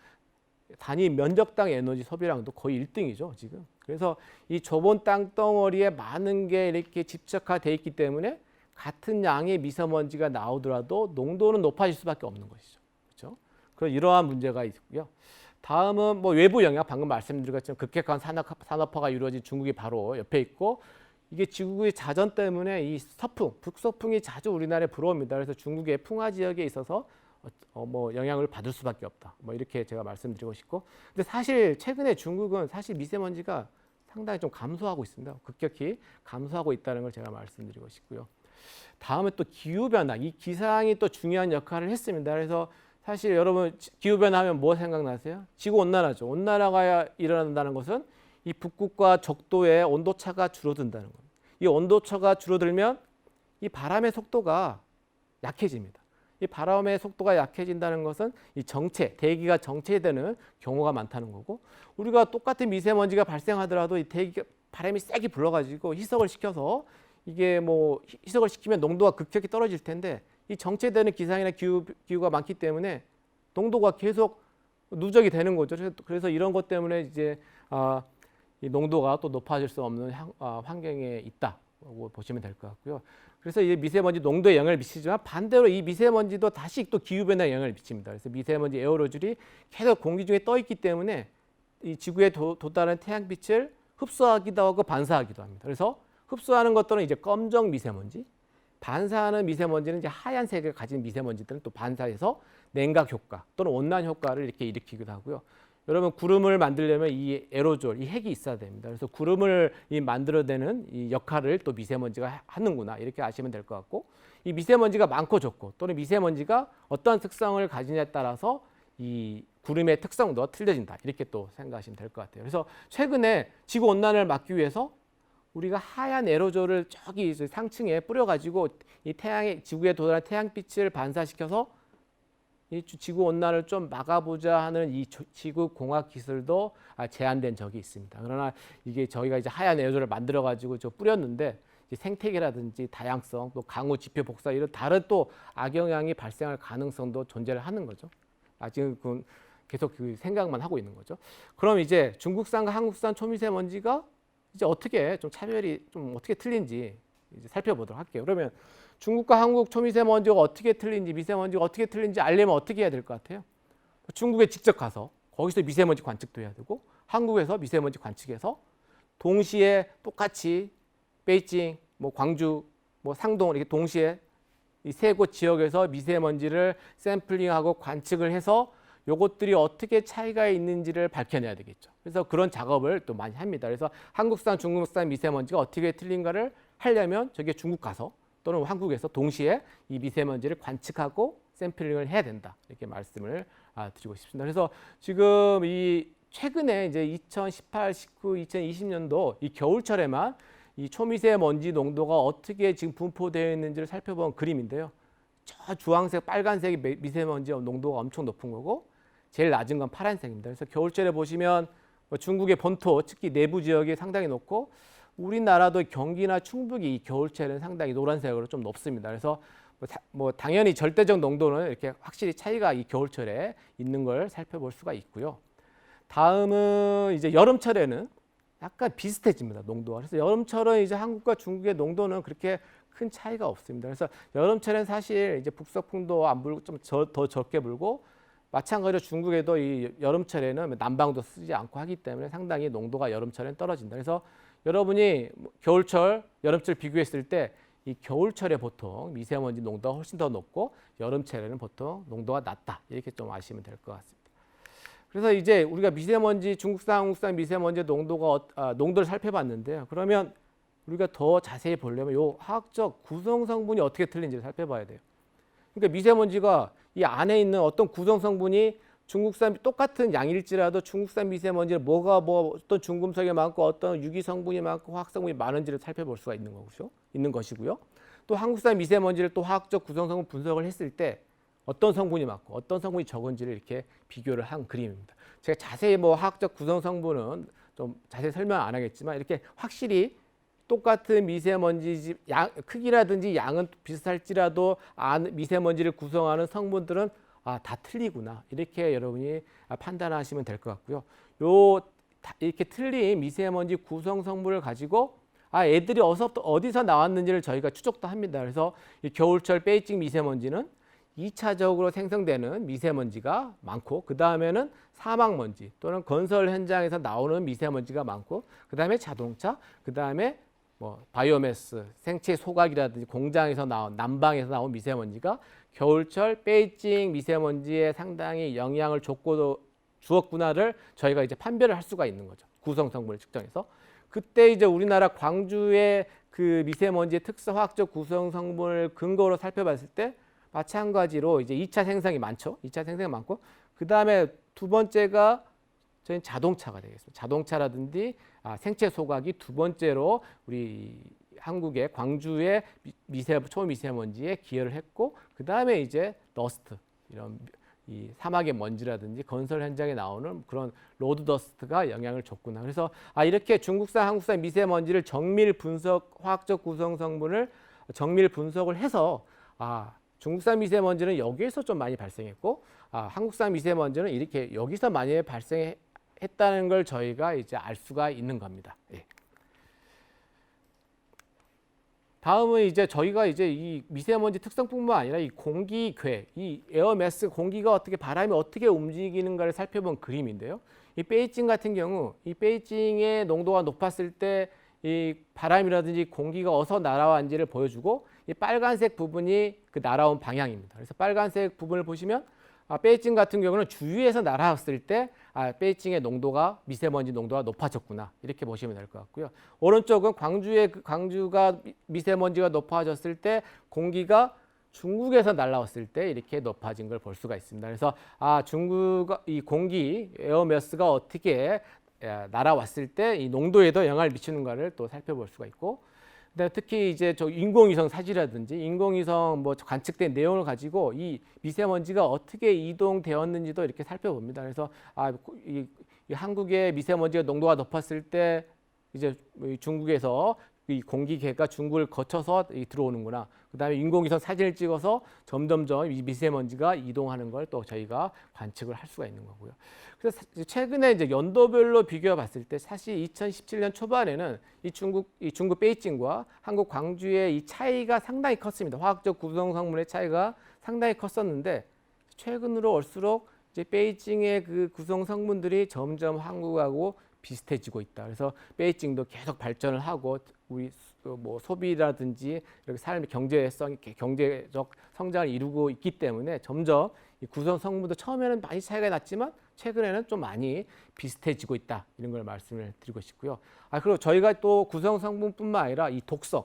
단위 면적당 에너지 소비량도 거의 1등이죠, 지금. 그래서 이 좁은 땅덩어리에 많은 게 이렇게 집적화되어 있기 때문에 같은 양의 미세먼지가 나오더라도 농도는 높아질 수밖에 없는 것이죠. 그렇죠? 그런 이러한 문제가 있고요. 다음은 뭐 외부 영향, 방금 말씀드린 것처럼 급격한 산업화가 이루어진 중국이 바로 옆에 있고 이게 지구의 자전 때문에 이 서풍, 북서풍이 자주 우리나라에 불어옵니다. 그래서 중국의 풍화 지역에 있어서 뭐 영향을 받을 수밖에 없다. 뭐 이렇게 제가 말씀드리고 싶고, 근데 사실 최근에 중국은 사실 미세먼지가 상당히 좀 감소하고 있습니다. 급격히 감소하고 있다는 걸 제가 말씀드리고 싶고요. 다음에 또 기후 변화, 이 기상이 또 중요한 역할을 했습니다. 그래서 사실 여러분 기후 변화하면 뭐 생각나세요? 지구 온난화죠. 온난화가 일어난다는 것은 이 북극과 적도의 온도차가 줄어든다는 겁니다. 이 온도차가 줄어들면 이 바람의 속도가 약해집니다. 이 바람의 속도가 약해진다는 것은 이 대기가 정체되는 경우가 많다는 거고, 우리가 똑같은 미세먼지가 발생하더라도 이 바람이 세게 불어가지고 희석을 시켜서 이게 뭐 희석을 시키면 농도가 급격히 떨어질 텐데 이 정체되는 기상이나 기후가 많기 때문에 농도가 계속 누적이 되는 거죠. 그래서 이런 것 때문에 이제 이 농도가 또 높아질 수 없는 환경에 있다고 보시면 될 것 같고요. 그래서 이 미세먼지 농도에 영향을 미치지만 반대로 이 미세먼지도 다시 또 기후변화에 영향을 미칩니다. 그래서 미세먼지 에어로졸이 계속 공기 중에 떠 있기 때문에 이 지구에 도달하는 태양빛을 흡수하기도 하고 반사하기도 합니다. 그래서 흡수하는 것들은 이제 검정 미세먼지, 반사하는 미세먼지는 이제 하얀색을 가진 미세먼지들은 또 반사해서 냉각 효과 또는 온난 효과를 이렇게 일으키기도 하고요. 여러분 구름을 만들려면 이 에어로졸, 이 핵이 있어야 됩니다. 그래서 구름을 만들어내는 이 역할을 또 미세먼지가 하는구나 이렇게 아시면 될 것 같고, 이 미세먼지가 많고 적고 또는 미세먼지가 어떤 특성을 가지냐에 따라서 이 구름의 특성도 틀려진다 이렇게 또 생각하시면 될 것 같아요. 그래서 최근에 지구 온난화를 막기 위해서 우리가 하얀 에어로졸을 저기 상층에 뿌려가지고 이 지구에 도달한 태양빛을 반사시켜서 이 지구 온난화를 좀 막아보자 하는 이 지구 공학 기술도 제한된 적이 있습니다. 그러나 이게 저희가 이제 하얀 에어졸을 만들어 가지고 뿌렸는데 이제 생태계라든지 다양성, 또 강우 지표 복사 이런 다른 또 악영향이 발생할 가능성도 존재를 하는 거죠. 아직은 계속 그 생각만 하고 있는 거죠. 그럼 이제 중국산과 한국산 초미세먼지가 이제 어떻게 좀 차별이 좀 어떻게 틀린지 이제 살펴보도록 할게요. 그러면 중국과 한국 초미세먼지가 어떻게 틀린지, 미세먼지가 어떻게 틀린지 알려면 어떻게 해야 될 것 같아요? 중국에 직접 가서 거기서 미세먼지 관측도 해야 되고, 한국에서 미세먼지 관측해서 동시에 똑같이 베이징, 뭐 광주, 뭐 상동 이렇게 동시에 이 세 곳 지역에서 미세먼지를 샘플링하고 관측을 해서 요것들이 어떻게 차이가 있는지를 밝혀내야 되겠죠. 그래서 그런 작업을 또 많이 합니다. 그래서 한국산, 중국산 미세먼지가 어떻게 틀린가를 하려면 저게 중국 가서 또는 한국에서 동시에 이 미세먼지를 관측하고 샘플링을 해야 된다. 이렇게 말씀을 드리고 싶습니다. 그래서 지금 이 최근에 이제 2018, 19, 2020년도 이 겨울철에만 이 초미세먼지 농도가 어떻게 지금 분포되어 있는지를 살펴본 그림인데요. 저 주황색, 빨간색이 미세먼지 농도가 엄청 높은 거고 제일 낮은 건 파란색입니다. 그래서 겨울철에 보시면 중국의 본토, 특히 내부 지역이 상당히 높고 우리나라도 경기나 충북이 이 겨울철에는 상당히 노란색으로 좀 높습니다. 그래서 뭐 당연히 절대적 농도는 이렇게 확실히 차이가 이 겨울철에 있는 걸 살펴볼 수가 있고요. 다음은 이제 여름철에는 약간 비슷해집니다, 농도가. 그래서 여름철은 이제 한국과 중국의 농도는 그렇게 큰 차이가 없습니다. 그래서 여름철엔 사실 이제 북서풍도 안 불고 좀 더 적게 불고 마찬가지로 중국에도 이 여름철에는 난방도 쓰지 않고 하기 때문에 상당히 농도가 여름철엔 떨어진다. 그래서 여러분이 겨울철, 여름철 비교했을 때 이 겨울철에 보통 미세먼지 농도가 훨씬 더 높고 여름철에는 보통 농도가 낮다. 이렇게 좀 아시면 될 것 같습니다. 그래서 이제 우리가 미세먼지, 중국산, 한국산 미세먼지 농도를 살펴봤는데요. 그러면 우리가 더 자세히 보려면 요 화학적 구성 성분이 어떻게 틀린지를 살펴봐야 돼요. 그러니까 미세먼지가 이 안에 있는 어떤 구성 성분이 중국산 똑같은 양일지라도 중국산 미세먼지는 어떤 중금속이 많고 어떤 유기 성분이 많고 화학 성분이 많은지를 살펴볼 수가 있는 것이고요. 또 한국산 미세먼지를 또 화학적 구성 성분 분석을 했을 때 어떤 성분이 많고 어떤 성분이 적은지를 이렇게 비교를 한 그림입니다. 제가 자세히 뭐 화학적 구성 성분은 좀 자세히 설명 안 하겠지만 이렇게 확실히 똑같은 미세먼지 크기라든지 양은 비슷할지라도 미세먼지를 구성하는 성분들은 다 틀리구나. 이렇게 여러분이 판단하시면 될 것 같고요. 이렇게 틀린 미세먼지 구성 성분을 가지고 애들이 어디서 나왔는지를 저희가 추적도 합니다. 그래서 이 겨울철 베이징 미세먼지는 2차적으로 생성되는 미세먼지가 많고 그 다음에는 사막먼지 또는 건설 현장에서 나오는 미세먼지가 많고 그 다음에 자동차, 그 다음에 뭐 바이오매스, 생체 소각이라든지 공장에서 나온 난방에서 나온 미세먼지가 겨울철 베이징 미세먼지에 상당히 영향을 주었구나를 저희가 이제 판별을 할 수가 있는 거죠. 구성 성분을 측정해서 그때 이제 우리나라 광주의 그 미세먼지의 특수 화학적 구성 성분을 근거로 살펴봤을 때 마찬가지로 이제 2차 생성이 많죠. 2차 생성이 많고 그 다음에 두 번째가 저희는 자동차가 되겠습니다. 자동차라든지 생체 소각이 두 번째로 우리 한국의 광주의 초미세먼지에 기여를 했고 그 다음에 이제 더스트 이런 이 사막의 먼지라든지 건설 현장에 나오는 그런 로드 더스트가 영향을 줬구나. 그래서 이렇게 중국산, 한국산 미세먼지를 정밀 분석, 화학적 구성 성분을 정밀 분석을 해서 중국산 미세먼지는 여기에서 좀 많이 발생했고 한국산 미세먼지는 이렇게 여기서 많이 발생했다는 걸 저희가 이제 알 수가 있는 겁니다. 예. 다음은 이제 저희가 이제 이 미세먼지 특성뿐만 아니라 이 공기괴, 이 에어매스 공기가 바람이 어떻게 움직이는가를 살펴본 그림인데요. 이 베이징 같은 경우, 이 베이징의 농도가 높았을 때 이 바람이라든지 공기가 어디서 날아왔는지를 보여주고 이 빨간색 부분이 그 날아온 방향입니다. 그래서 빨간색 부분을 보시면 베이징 같은 경우는 주위에서 날아왔을 때 베이징의 농도가 미세먼지 농도가 높아졌구나 이렇게 보시면 될 것 같고요. 오른쪽은 광주가 미세먼지가 높아졌을 때 공기가 중국에서 날아왔을 때 이렇게 높아진 걸 볼 수가 있습니다. 그래서 중국 이 공기 에어매스가 어떻게 날아왔을 때 이 농도에도 영향을 미치는가를 또 살펴볼 수가 있고. 특히 이제 인공위성 사진이라든지 인공위성 관측된 내용을 가지고 이 미세먼지가 어떻게 이동되었는지도 이렇게 살펴봅니다. 그래서 이 한국의 미세먼지가 농도가 높았을 때 이제 중국에서 이 공기계가 중국을 거쳐서 들어오는구나. 그다음에 인공위성 사진을 찍어서 점점점 이 미세먼지가 이동하는 걸 또 저희가 관측을 할 수가 있는 거고요. 그래서 최근에 이제 연도별로 비교해 봤을 때 사실 2017년 초반에는 이 중국 베이징과 한국 광주의 이 차이가 상당히 컸습니다. 화학적 구성 성분의 차이가 상당히 컸었는데 최근으로 올수록 이제 베이징의 그 구성 성분들이 점점 한국하고 비슷해지고 있다. 그래서 베이징도 계속 발전을 하고 우리 뭐 소비라든지 이렇게 삶의 경제적 성장을 이루고 있기 때문에 점점 이 구성 성분도 처음에는 많이 차이가 났지만 최근에는 좀 많이 비슷해지고 있다. 이런 걸 말씀을 드리고 싶고요. 그리고 저희가 또 구성 성분뿐만 아니라 이 독성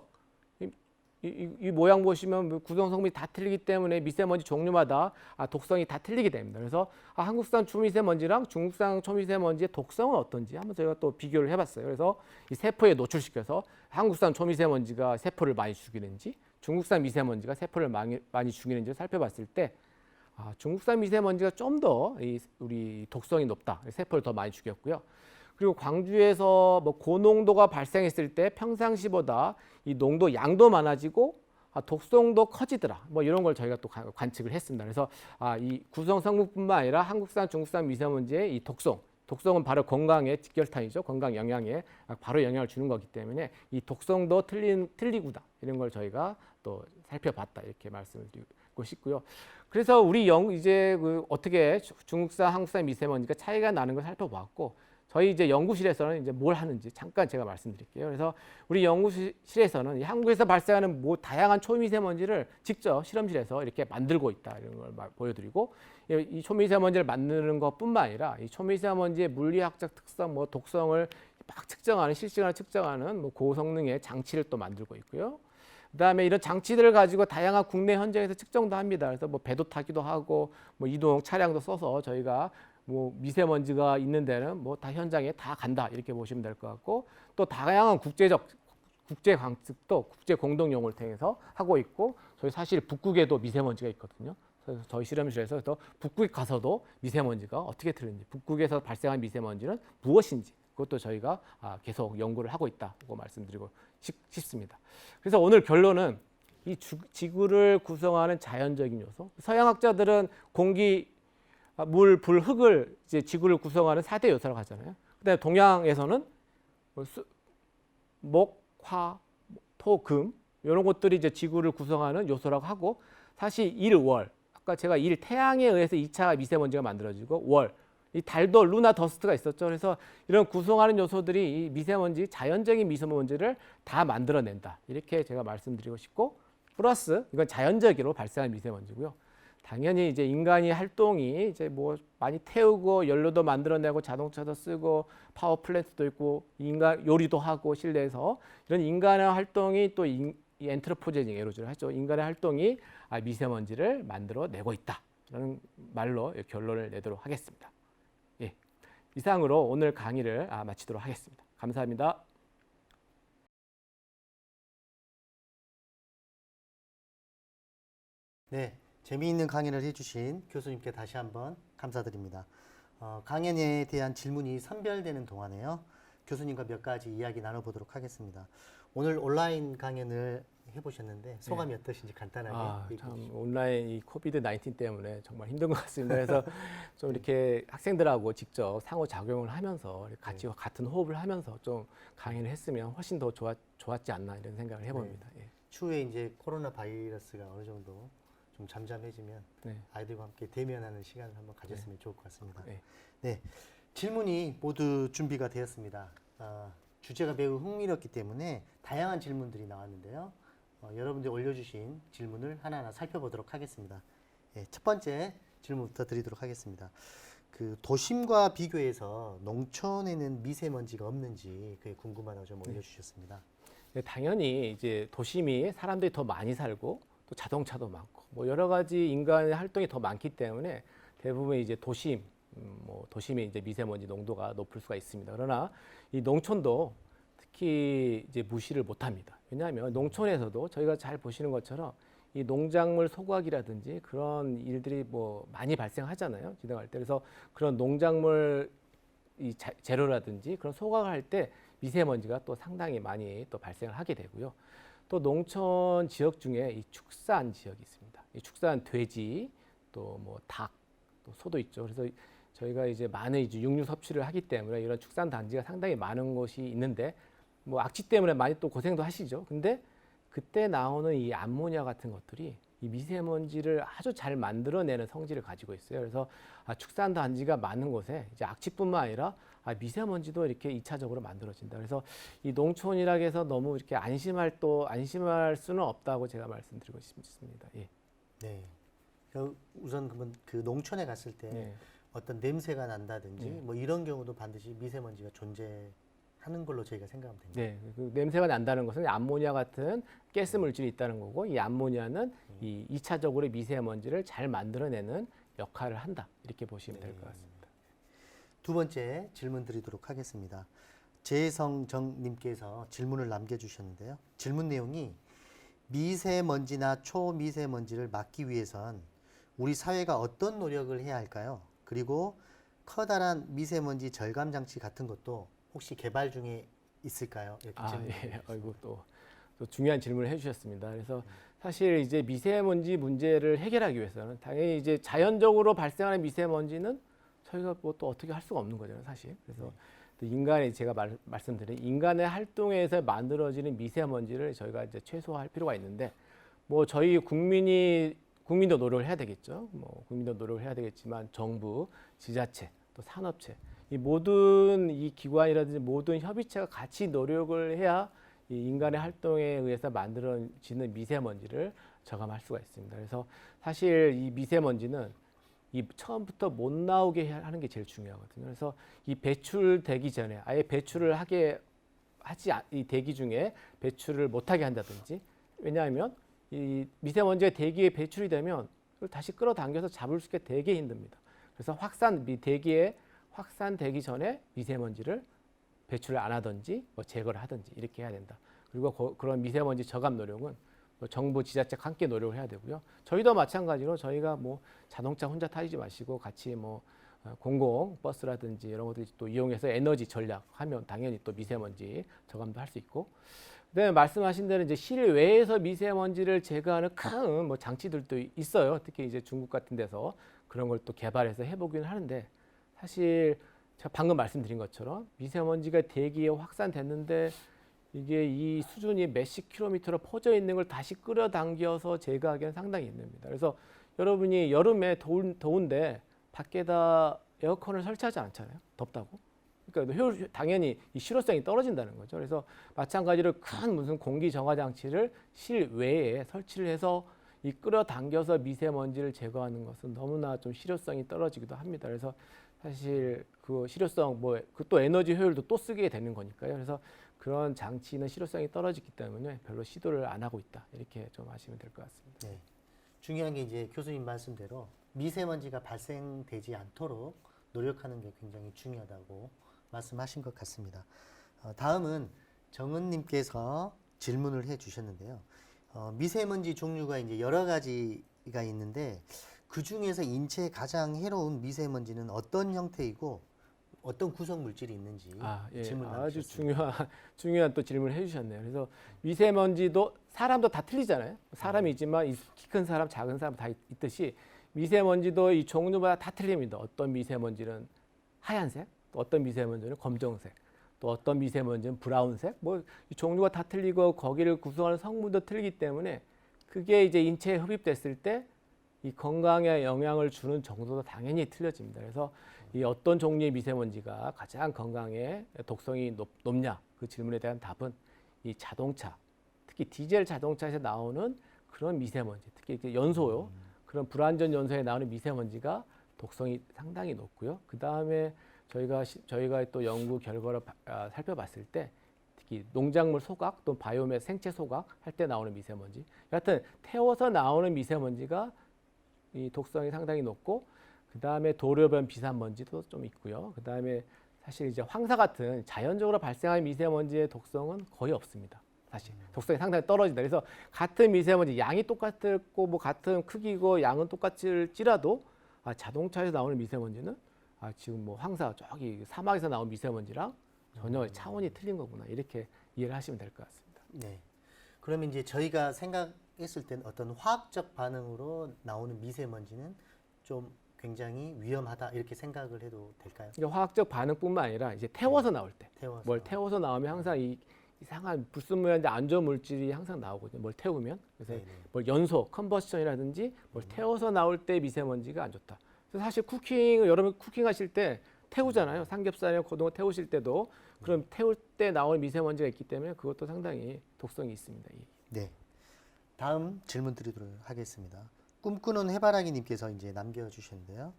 이 모양 보시면 구성 성분이 다 틀리기 때문에 미세먼지 종류마다 독성이 다 틀리게 됩니다. 그래서 한국산 초미세먼지랑 중국산 초미세먼지의 독성은 어떤지 한번 저희가 또 비교를 해봤어요. 그래서 이 세포에 노출시켜서 한국산 초미세먼지가 세포를 많이 죽이는지 중국산 미세먼지가 세포를 많이 죽이는지를 살펴봤을 때 중국산 미세먼지가 좀 더 우리 독성이 높다. 세포를 더 많이 죽였고요. 그리고 광주에서 뭐 고농도가 발생했을 때 평상시보다 이 농도 양도 많아지고 독성도 커지더라. 뭐 이런 걸 저희가 또 관측을 했습니다. 그래서 이 구성 성분뿐만 아니라 한국산, 중국산 미세먼지의 이 독성은 바로 건강의 직결탄이죠. 건강 영양에 바로 영향을 주는 거기 때문에 이 독성도 틀리구나 이런 걸 저희가 또 살펴봤다 이렇게 말씀을 드리고 싶고요. 그래서 우리 이제 어떻게 중국산, 한국산 미세먼지가 차이가 나는 걸 살펴봤고. 저희 이제 연구실에서는 이제 뭘 하는지 잠깐 제가 말씀드릴게요. 그래서 우리 연구실에서는 한국에서 발생하는 다양한 초미세먼지를 직접 실험실에서 이렇게 만들고 있다 이런 걸 보여드리고 이 초미세먼지를 만드는 것뿐만 아니라 이 초미세먼지의 물리학적 특성, 뭐 독성을 막 실시간으로 측정하는 뭐 고성능의 장치를 또 만들고 있고요. 그다음에 이런 장치들을 가지고 다양한 국내 현장에서 측정도 합니다. 그래서 뭐 배도 타기도 하고 뭐 이동 차량도 써서 저희가 뭐 미세먼지가 있는 데는 뭐 다 현장에 다 간다 이렇게 보시면 될 것 같고 또 다양한 국제 관측도 국제 공동 연구를 통해서 하고 있고 저희 사실 북극에도 미세먼지가 있거든요. 그래서 저희 실험실에서 또 북극에 가서도 미세먼지가 어떻게 틀린지 북극에서 발생한 미세먼지는 무엇인지 그것도 저희가 계속 연구를 하고 있다고 말씀드리고 싶습니다. 그래서 오늘 결론은 이 지구를 구성하는 자연적인 요소 서양학자들은 공기 물, 불, 흙을 이제 지구를 구성하는 4대 요소라고 하잖아요. 그다음에 동양에서는 목, 화, 토, 금 이런 것들이 이제 지구를 구성하는 요소라고 하고 사실 일, 월 아까 제가 태양에 의해서 2차 미세먼지가 만들어지고 월 이 달도 루나 더스트가 있었죠. 그래서 이런 구성하는 요소들이 이 미세먼지 자연적인 미세먼지를 다 만들어낸다. 이렇게 제가 말씀드리고 싶고 플러스 이건 자연적으로 발생한 미세먼지고요. 당연히 이제 인간이 활동이 이제 뭐 많이 태우고 연료도 만들어내고 자동차도 쓰고 파워 플랜트도 있고 인간 요리도 하고 실내에서 이런 인간의 활동이 또 이 엔트로포제닉 에로즈를 하죠. 인간의 활동이 미세먼지를 만들어내고 있다라는 말로 결론을 내도록 하겠습니다. 예, 이상으로 오늘 강의를 마치도록 하겠습니다. 감사합니다. 네, 재미있는 강의를 해주신 교수님께 다시 한번 감사드립니다. 강연에 대한 질문이 선별되는 동안에요. 교수님과 몇 가지 이야기 나눠보도록 하겠습니다. 오늘 온라인 강연을 해보셨는데 소감이 어떠신지 간단하게 얘기해 주시죠. 온라인 이 코비드 19 때문에 정말 힘든 것 같습니다. 그래서 좀 이렇게 학생들하고 직접 상호작용을 하면서 같이 같은 호흡을 하면서 좀 강의를 했으면 훨씬 더 좋았지 않나 이런 생각을 해봅니다. 네. 추후에 이제 코로나 바이러스가 어느 정도 좀 잠잠해지면 아이들과 함께 대면하는 시간을 한번 가졌으면 좋을 것 같습니다. 네, 질문이 모두 준비가 되었습니다. 주제가 매우 흥미롭기 때문에 다양한 질문들이 나왔는데요. 여러분들이 올려주신 질문을 하나하나 살펴보도록 하겠습니다. 첫 번째 질문부터 드리도록 하겠습니다. 그 도심과 비교해서 농촌에는 미세먼지가 없는지 그게 궁금하다고 좀 올려주셨습니다. 네, 당연히 이제 도심이 사람들이 더 많이 살고 또 자동차도 많고 뭐 여러 가지 인간의 활동이 더 많기 때문에 대부분 이제 도심의 이제 미세먼지 농도가 높을 수가 있습니다. 그러나 이 농촌도 특히 이제 무시를 못합니다. 왜냐하면 농촌에서도 저희가 잘 보시는 것처럼 이 농작물 소각이라든지 그런 일들이 뭐 많이 발생하잖아요. 지나갈 때. 그래서 그런 농작물 이 재료라든지 그런 소각을 할 때 미세먼지가 또 상당히 많이 또 발생을 하게 되고요. 또 농촌 지역 중에 이 축산 지역이 있습니다. 이 축산 돼지, 또 뭐 닭, 또 소도 있죠. 그래서 저희가 이제 많은 이제 육류 섭취를 하기 때문에 이런 축산 단지가 상당히 많은 곳이 있는데 뭐 악취 때문에 많이 또 고생도 하시죠. 근데 그때 나오는 이 암모니아 같은 것들이 이 미세먼지를 아주 잘 만들어내는 성질을 가지고 있어요. 그래서 축산 단지가 많은 곳에 이제 악취뿐만 아니라 미세먼지도 이렇게 2차적으로 만들어진다. 그래서 이 농촌이라고 해서 너무 이렇게 안심할 수는 없다고 제가 말씀드리고 싶습니다. 예. 네. 우선 그러면 그 농촌에 갔을 때 네. 어떤 냄새가 난다든지 뭐 이런 경우도 반드시 미세먼지가 존재하는 걸로 저희가 생각하면 됩니다. 네, 그 냄새가 난다는 것은 암모니아 같은 가스 물질이 있다는 거고, 이 암모니아는 이 2차적으로 미세먼지를 잘 만들어내는 역할을 한다. 이렇게 보시면 될 것 같습니다. 두 번째 질문 드리도록 하겠습니다. 재성정님께서 질문을 남겨주셨는데요. 질문 내용이 미세먼지나 초미세먼지를 막기 위해선 우리 사회가 어떤 노력을 해야 할까요? 그리고 커다란 미세먼지 절감 장치 같은 것도 혹시 개발 중에 있을까요? 이렇게 예. 아이고 또 중요한 질문을 해주셨습니다. 그래서 사실 이제 미세먼지 문제를 해결하기 위해서는 당연히 이제 자연적으로 발생하는 미세먼지는 저희가 뭐 또 어떻게 할 수가 없는 거잖아요, 사실. 그래서 또 인간의 제가 말씀드린 인간의 활동에서 만들어지는 미세먼지를 저희가 이제 최소화할 필요가 있는데 뭐 저희 국민도 노력을 해야 되겠죠. 뭐 국민도 노력을 해야 되겠지만 정부, 지자체, 또 산업체 이 모든 이 기관이라든지 모든 협의체가 같이 노력을 해야 이 인간의 활동에 의해서 만들어지는 미세먼지를 저감할 수가 있습니다. 그래서 사실 이 미세먼지는 이 처음부터 못 나오게 하는 게 제일 중요하거든요. 그래서 이 배출되기 전에 아예 배출을 이 대기 중에 배출을 못하게 한다든지, 왜냐하면 이 미세먼지가 대기에 배출이 되면 그걸 다시 끌어당겨서 잡을 수 있게 되게 힘듭니다. 그래서 대기에 확산되기 전에 미세먼지를 배출을 안 하든지 뭐 제거를 하든지 이렇게 해야 된다. 그리고 그런 미세먼지 저감 노력은 뭐 정부, 지자체가 함께 노력을 해야 되고요. 저희도 마찬가지로 저희가 뭐 자동차 혼자 타지 마시고 같이 뭐 공공 버스라든지 이런 것들 또 이용해서 에너지 전략하면 당연히 또 미세먼지 저감도 할 수 있고, 그다음에 말씀하신 대로 이제 실외에서 미세먼지를 제거하는 큰 뭐 장치들도 있어요. 특히 이제 중국 같은 데서 그런 걸 또 개발해서 해보기는 하는데, 사실 제가 방금 말씀드린 것처럼 미세먼지가 대기에 확산됐는데 이게 이 수준이 몇십 킬로미터로 퍼져 있는 걸 다시 끌어당겨서 제거하기는 상당히 힘듭니다. 그래서 여러분이 여름에 더운데 밖에다 에어컨을 설치하지 않잖아요. 덥다고. 그러니까 당연히 이 실효성이 떨어진다는 거죠. 그래서 마찬가지로 큰 무슨 공기 정화 장치를 실외에 설치를 해서 이 끌어당겨서 미세먼지를 제거하는 것은 너무나 좀 실효성이 떨어지기도 합니다. 그래서 사실 그 실효성 그 또 에너지 효율도 또 쓰게 되는 거니까요. 그래서 그런 장치는 실효성이 떨어지기 때문에 별로 시도를 안 하고 있다. 이렇게 좀 아시면 될 것 같습니다. 네. 중요한 게 이제 교수님 말씀대로 미세먼지가 발생되지 않도록 노력하는 게 굉장히 중요하다고 말씀하신 것 같습니다. 다음은 정은님께서 질문을 해주셨는데요. 미세먼지 종류가 이제 여러 가지가 있는데 그 중에서 인체에 가장 해로운 미세먼지는 어떤 형태이고 어떤 구성 물질이 있는지 질문 아주 남기셨습니다. 중요한 또 질문을 해주셨네요. 그래서 미세먼지도 사람도 다 틀리잖아요. 사람이지만 키 큰 사람, 작은 사람 다 있듯이 미세먼지도 이 종류마다 다 틀립니다. 어떤 미세먼지는 하얀색, 또 어떤 미세먼지는 검정색, 또 어떤 미세먼지는 브라운색, 뭐 이 종류가 다 틀리고 거기를 구성하는 성분도 틀리기 때문에 그게 이제 인체에 흡입됐을 때 이 건강에 영향을 주는 정도도 당연히 틀려집니다. 그래서 이 어떤 종류의 미세먼지가 가장 건강에 독성이 높냐 그 질문에 대한 답은 이 자동차, 특히 디젤 자동차에서 나오는 그런 미세먼지, 특히 연소요, 그런 불완전 연소에 나오는 미세먼지가 독성이 상당히 높고요. 그 다음에 저희가 또 연구 결과를 살펴봤을 때 특히 농작물 소각 또 바이오매스 생체 소각 할 때 나오는 미세먼지, 여하튼 태워서 나오는 미세먼지가 이 독성이 상당히 높고, 그 다음에 도로변 비산먼지도 좀 있고요. 그 다음에 사실 이제 황사 같은 자연적으로 발생하는 미세먼지의 독성은 거의 없습니다. 사실 독성이 상당히 떨어진다. 그래서 같은 미세먼지 양이 똑같고 뭐 같은 크기고 양은 똑같을지라도 자동차에서 나오는 미세먼지는 지금 뭐 황사 저기 사막에서 나온 미세먼지랑 전혀 차원이 틀린 거구나 이렇게 이해를 하시면 될 것 같습니다. 네. 그러면 이제 저희가 생각했을 때는 어떤 화학적 반응으로 나오는 미세먼지는 좀 굉장히 위험하다 이렇게 생각을 해도 될까요? 그러니까 화학적 반응뿐만 아니라 이제 태워서 나올 때, 태워서. 뭘 태워서 나오면 항상 이 이상한 불순물이나 안 좋은 물질이 항상 나오거든요. 뭘 태우면 그래서 네네. 뭘 연소, 컨버션이라든지 뭘 태워서 나올 때 미세먼지가 안 좋다. 그래서 사실 쿠킹을 여러분 쿠킹하실 때 태우잖아요. 삼겹살이나 고등어 태우실 때도 그럼 태울 때 나오는 미세먼지가 있기 때문에 그것도 상당히 독성이 있습니다. 네. 다음 질문 드리도록 하겠습니다. 꿈꾸는 해바라기님께서 이제 남겨주셨는데요.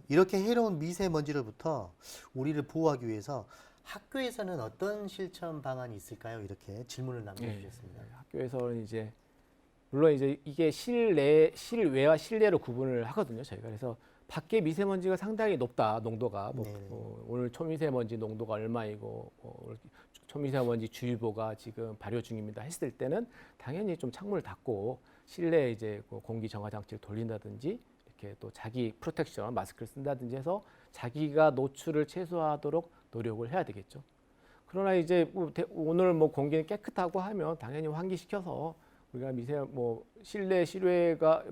이렇게 해로운 미세먼지로부터 우리를 보호하기 위해서 학교에서는 어떤 실천 방안이 있을까요? 이렇게 질문을 남겨주셨습니다. 학교에서는 이제 물론 이제 이게 실외와 실내로 구분을 하거든요. 저희가 그래서 밖에 미세먼지가 상당히 높다 농도가 오늘 초미세먼지 농도가 얼마이고 초미세먼지 주의보가 지금 발효 중입니다 했을 때는 당연히 좀 창문을 닫고 실내에 이제 공기 정화 장치를 돌린다든지 이렇게 또 자기 프로텍션 마스크를 쓴다든지 해서 자기가 노출을 최소화하도록 노력을 해야 되겠죠. 그러나 이제 오늘 공기는 깨끗하고 하면 당연히 환기시켜서 우리가 실외가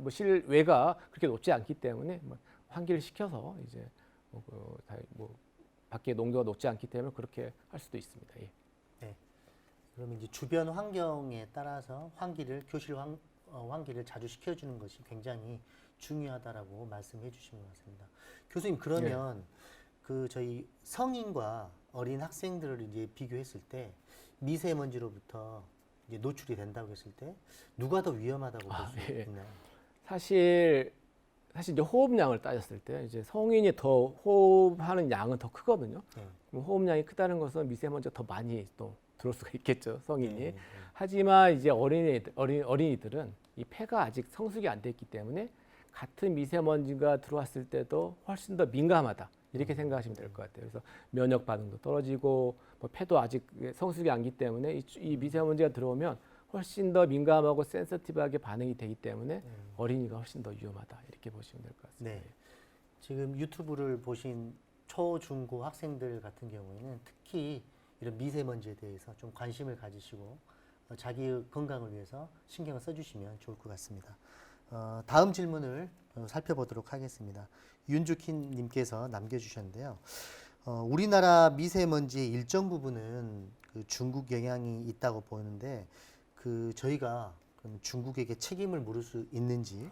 그렇게 높지 않기 때문에 환기를 시켜서 이제 밖에 농도가 높지 않기 때문에 그렇게 할 수도 있습니다. 예. 네. 그러면 이제 주변 환경에 따라서 교실 환기를 자주 시켜주는 것이 굉장히 중요하다라고 말씀해 주신 것 같습니다. 교수님 그러면 저희 성인과 어린 학생들을 이제 비교했을 때 미세먼지로부터 이제 노출이 된다고 했을 때 누가 더 위험하다고 볼 수 있나요? 사실 이제 호흡량을 따졌을 때 이제 성인이 더 호흡하는 양은 더 크거든요. 그럼 호흡량이 크다는 것은 미세먼지가 더 많이 또 들어올 수가 있겠죠, 성인이. 하지만 이제 어린이들은 이 폐가 아직 성숙이 안 됐기 때문에 같은 미세먼지가 들어왔을 때도 훨씬 더 민감하다. 이렇게 생각하시면 될 것 같아요. 그래서 면역 반응도 떨어지고 폐도 아직 성숙이 안기 때문에 이 미세먼지가 들어오면 훨씬 더 민감하고 센서티브하게 반응이 되기 때문에 어린이가 훨씬 더 위험하다. 이렇게 보시면 될 것 같습니다. 네. 지금 유튜브를 보신 초, 중, 고 학생들 같은 경우에는 특히 이런 미세먼지에 대해서 좀 관심을 가지시고 자기 건강을 위해서 신경을 써주시면 좋을 것 같습니다. 다음 질문을 살펴보도록 하겠습니다. 윤주킨 님께서 남겨주셨는데요. 우리나라 미세먼지의 일정 부분은 그 중국 영향이 있다고 보는데 저희가 그럼 중국에게 책임을 물을 수 있는지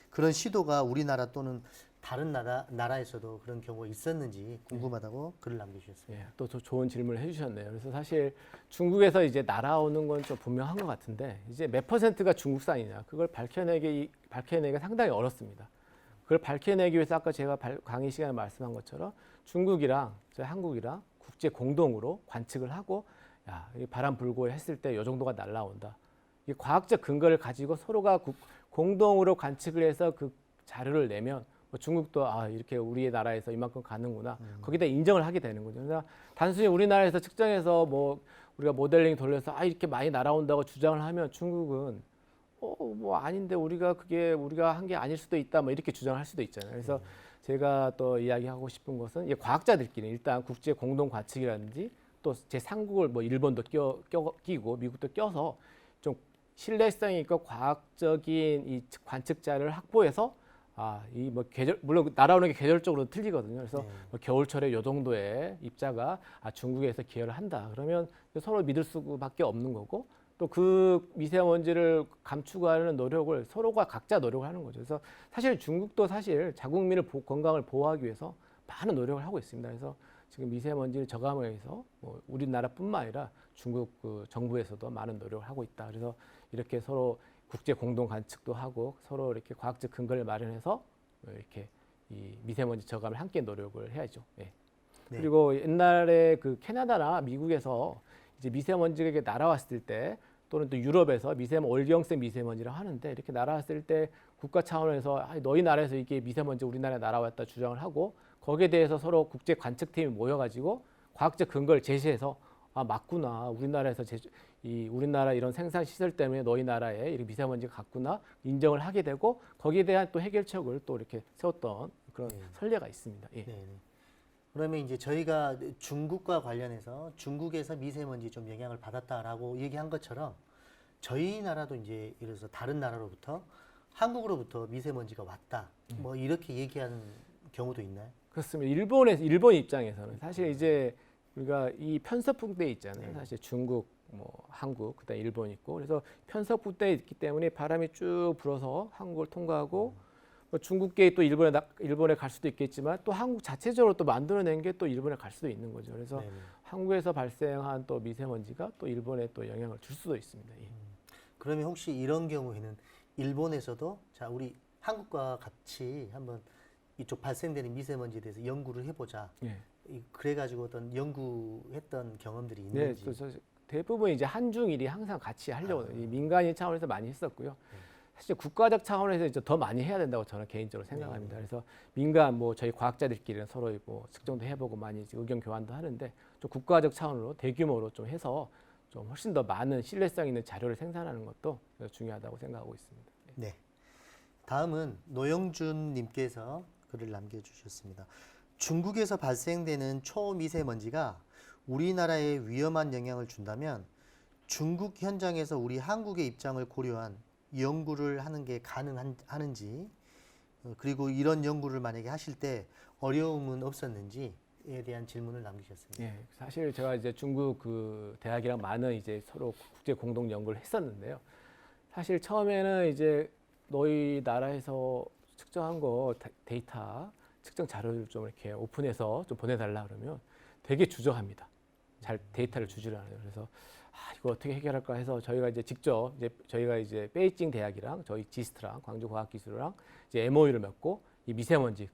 그런 시도가 우리나라 또는 다른 나라에서도 그런 경우가 있었는지 궁금하다고 글을 남겨주셨습니다. 예, 또 좋은 질문을 해주셨네요. 그래서 사실 중국에서 이제 날아오는 건 좀 분명한 것 같은데 이제 몇 퍼센트가 중국산이냐 그걸 밝혀내기가 상당히 어렵습니다. 그걸 밝혀내기 위해서 아까 제가 강의 시간에 말씀한 것처럼 중국이랑 저희 한국이랑 국제 공동으로 관측을 하고 바람 불고 했을 때 이 정도가 날아온다. 이 과학적 근거를 가지고 서로가 공동으로 관측을 해서 그 자료를 내면 중국도 이렇게 우리 나라에서 이만큼 가는구나. 거기다 인정을 하게 되는 거죠. 그러니까 단순히 우리나라에서 측정해서 우리가 모델링 돌려서 이렇게 많이 날아온다고 주장을 하면 중국은 아닌데 우리가 한 게 아닐 수도 있다. 이렇게 주장을 할 수도 있잖아요. 그래서 제가 또 이야기하고 싶은 것은 과학자들끼리 일단 국제 공동 관측이라든지 또 제3국을 일본도 끼고 미국도 껴서 좀 신뢰성이 있고 과학적인 이 관측자를 확보해서 물론 날아오는 게 계절적으로 틀리거든요. 그래서 겨울철에 요 정도의 입자가 중국에서 기여를 한다. 그러면 서로 믿을 수밖에 없는 거고 또 그 미세먼지를 감축하는 노력을 서로가 각자 노력을 하는 거죠. 그래서 사실 중국도 사실 자국민의 건강을 보호하기 위해서 많은 노력을 하고 있습니다. 그래서 지금 미세먼지를 저감하기 위해서 우리나라뿐만 아니라 중국 정부에서도 많은 노력을 하고 있다. 그래서 이렇게 서로 국제 공동 관측도 하고 서로 이렇게 과학적 근거를 마련해서 이렇게 이 미세먼지 저감을 함께 노력을 해야죠. 네. 네. 그리고 옛날에 캐나다나 미국에서 이제 미세먼지가 이렇게 날아왔을 때 또는 또 유럽에서 월경성 미세먼지라고 하는데 이렇게 날아왔을 때 국가 차원에서 너희 나라에서 이게 미세먼지 우리나라에 날아왔다 주장을 하고 거기에 대해서 서로 국제 관측팀이 모여가지고 과학적 근거를 제시해서 맞구나 우리나라에서 우리나라 이런 생산 시설 때문에 너희 나라에 이렇게 미세먼지가 갔구나 인정을 하게 되고 거기에 대한 또 해결책을 또 이렇게 세웠던 그런 선례가 있습니다. 예. 그러면 이제 저희가 중국과 관련해서 중국에서 미세먼지 좀 영향을 받았다라고 얘기한 것처럼 저희 나라도 이제 예를 들어서 다른 나라로부터 한국으로부터 미세먼지가 왔다. 뭐 이렇게 얘기하는 경우도 있나요? 그렇습니다. 일본 입장에서는 사실 이제 우리가 이 편서풍대 있잖아요. 사실 중국, 뭐 한국, 그다음 일본 있고 그래서 편서풍대에 있기 때문에 바람이 쭉 불어서 한국을 통과하고 뭐 중국계 또 일본에 갈 수도 있겠지만 또 한국 자체적으로 또 만들어낸 게 또 일본에 갈 수도 있는 거죠. 그래서 네네. 한국에서 발생한 또 미세먼지가 또 일본에 또 영향을 줄 수도 있습니다. 예. 그러면 혹시 이런 경우에는 일본에서도 자 우리 한국과 같이 한번 이쪽 발생되는 미세먼지에 대해서 연구를 해보자. 예. 그래가지고 어떤 연구했던 경험들이 네, 있는지. 또 대부분 이제 한중일이 항상 같이 하려고 이 민간인 차원에서 많이 했었고요. 사실 국가적 차원에서 이제 더 많이 해야 된다고 저는 개인적으로 생각합니다. 그래서 민간 뭐 저희 과학자들끼리는 서로 뭐 측정도 해보고 많이 이제 의견 교환도 하는데 좀 국가적 차원으로 대규모로 좀 해서 좀 훨씬 더 많은 신뢰성 있는 자료를 생산하는 것도 중요하다고 생각하고 있습니다. 네. 다음은 노영준 님께서 글을 남겨주셨습니다. 중국에서 발생되는 초미세먼지가 우리나라에 위험한 영향을 준다면 중국 현장에서 우리 한국의 입장을 고려한 연구를 하는 게 가능한지 그리고 이런 연구를 만약에 하실 때 어려움은 없었는지에 대한 질문을 남기셨습니다. 예, 사실 제가 이제 중국 그 대학이랑 많은 이제 서로 국제 공동 연구를 했었는데요. 사실 처음에는 이제 너희 나라에서 측정한 거 데이터 측정 자료를 좀 이렇게 오픈해서 좀 보내달라 그러면 되게 주저합니다. 잘 데이터를 주지를 않아요. 그래서 이거 어떻게 해결할까 해서 저희가 이제 직접 저희가 이제 베이징 대학이랑 저희 지스트랑 광주과학기술이랑 이제 MOU를 맺고 이 미세먼지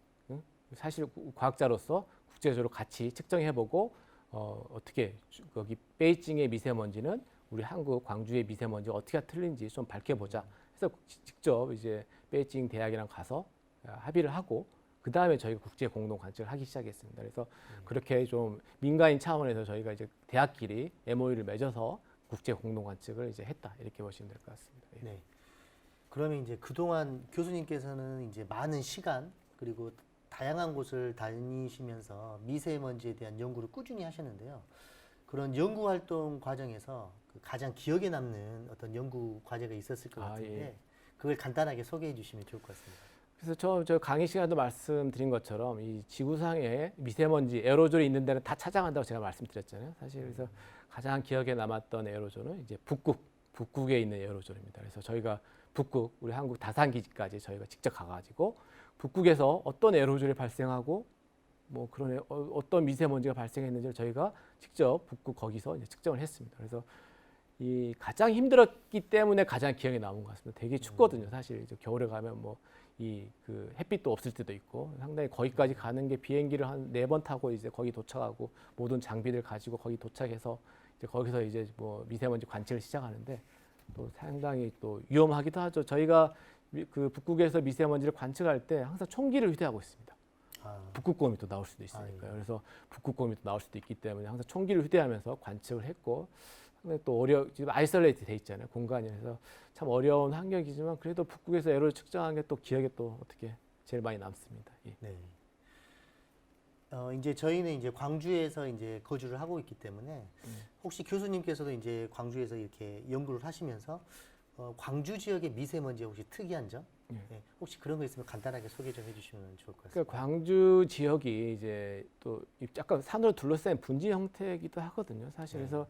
사실 과학자로서 국제적으로 같이 측정해보고 어떻게 거기 베이징의 미세먼지는 우리 한국 광주의 미세먼지가 어떻게 틀린지 좀 밝혀보자. 그래서 직접 이제 베이징 대학이랑 가서 합의를 하고 그 다음에 저희가 국제 공동 관측을 하기 시작했습니다. 그래서 그렇게 좀 민간인 차원에서 저희가 이제 대학끼리 MOU를 맺어서 국제 공동 관측을 이제 했다 이렇게 보시면 될 것 같습니다. 예. 네. 그러면 이제 그동안 교수님께서는 이제 많은 시간 그리고 다양한 곳을 다니시면서 미세먼지에 대한 연구를 꾸준히 하셨는데요. 그런 연구 활동 과정에서 그 가장 기억에 남는 어떤 연구 과제가 있었을 것 같은데 예. 그걸 간단하게 소개해 주시면 좋을 것 같습니다. 그래서 저 강의 시간에도 말씀드린 것처럼 이 지구상에 미세먼지 에어로졸이 있는 데는 다 찾아간다고 제가 말씀드렸잖아요. 사실 그래서 가장 기억에 남았던 에어로졸은 이제 북극에 있는 에어로졸입니다. 그래서 저희가 북극 우리 한국 다산기지까지 저희가 직접 가가지고 북극에서 어떤 에어로졸이 발생하고 뭐 그런 어떤 미세먼지가 발생했는지를 저희가 직접 북극 거기서 이제 측정을 했습니다. 그래서 이 가장 힘들었기 때문에 가장 기억에 남은 것 같습니다. 되게 춥거든요. 사실 이제 겨울에 가면 뭐 이 그 햇빛도 없을 때도 있고 상당히 거기까지 가는 게 비행기를 한 4번 타고 이제 거기 도착하고 모든 장비들 가지고 거기 도착해서 이제 거기서 이제 뭐 미세먼지 관측을 시작하는데 또 상당히 또 위험하기도 하죠. 저희가 그 북극에서 미세먼지를 관측할 때 항상 총기를 휴대하고 있습니다. 북극곰이 또 나올 수도 있으니까요. 예. 그래서 북극곰이 또 나올 수도 있기 때문에 항상 총기를 휴대하면서 관측을 했고 또 지금 아이솔레이트 돼 있잖아요. 공간이. 그래서 참 어려운 환경이지만 그래도 북극에서 에어를 측정한 게 또 기억에 또 어떻게 제일 많이 남습니다. 예. 네. 이제 저희는 이제 광주에서 이제 거주를 하고 있기 때문에 혹시 교수님께서도 이제 광주에서 이렇게 연구를 하시면서 광주 지역의 미세먼지 혹시 특이한 점? 네. 혹시 그런 거 있으면 간단하게 소개 좀 해주시면 좋을 것 같습니다. 그러니까 광주 지역이 이제 또 약간 산으로 둘러싸인 분지 형태이기도 하거든요. 사실 그래서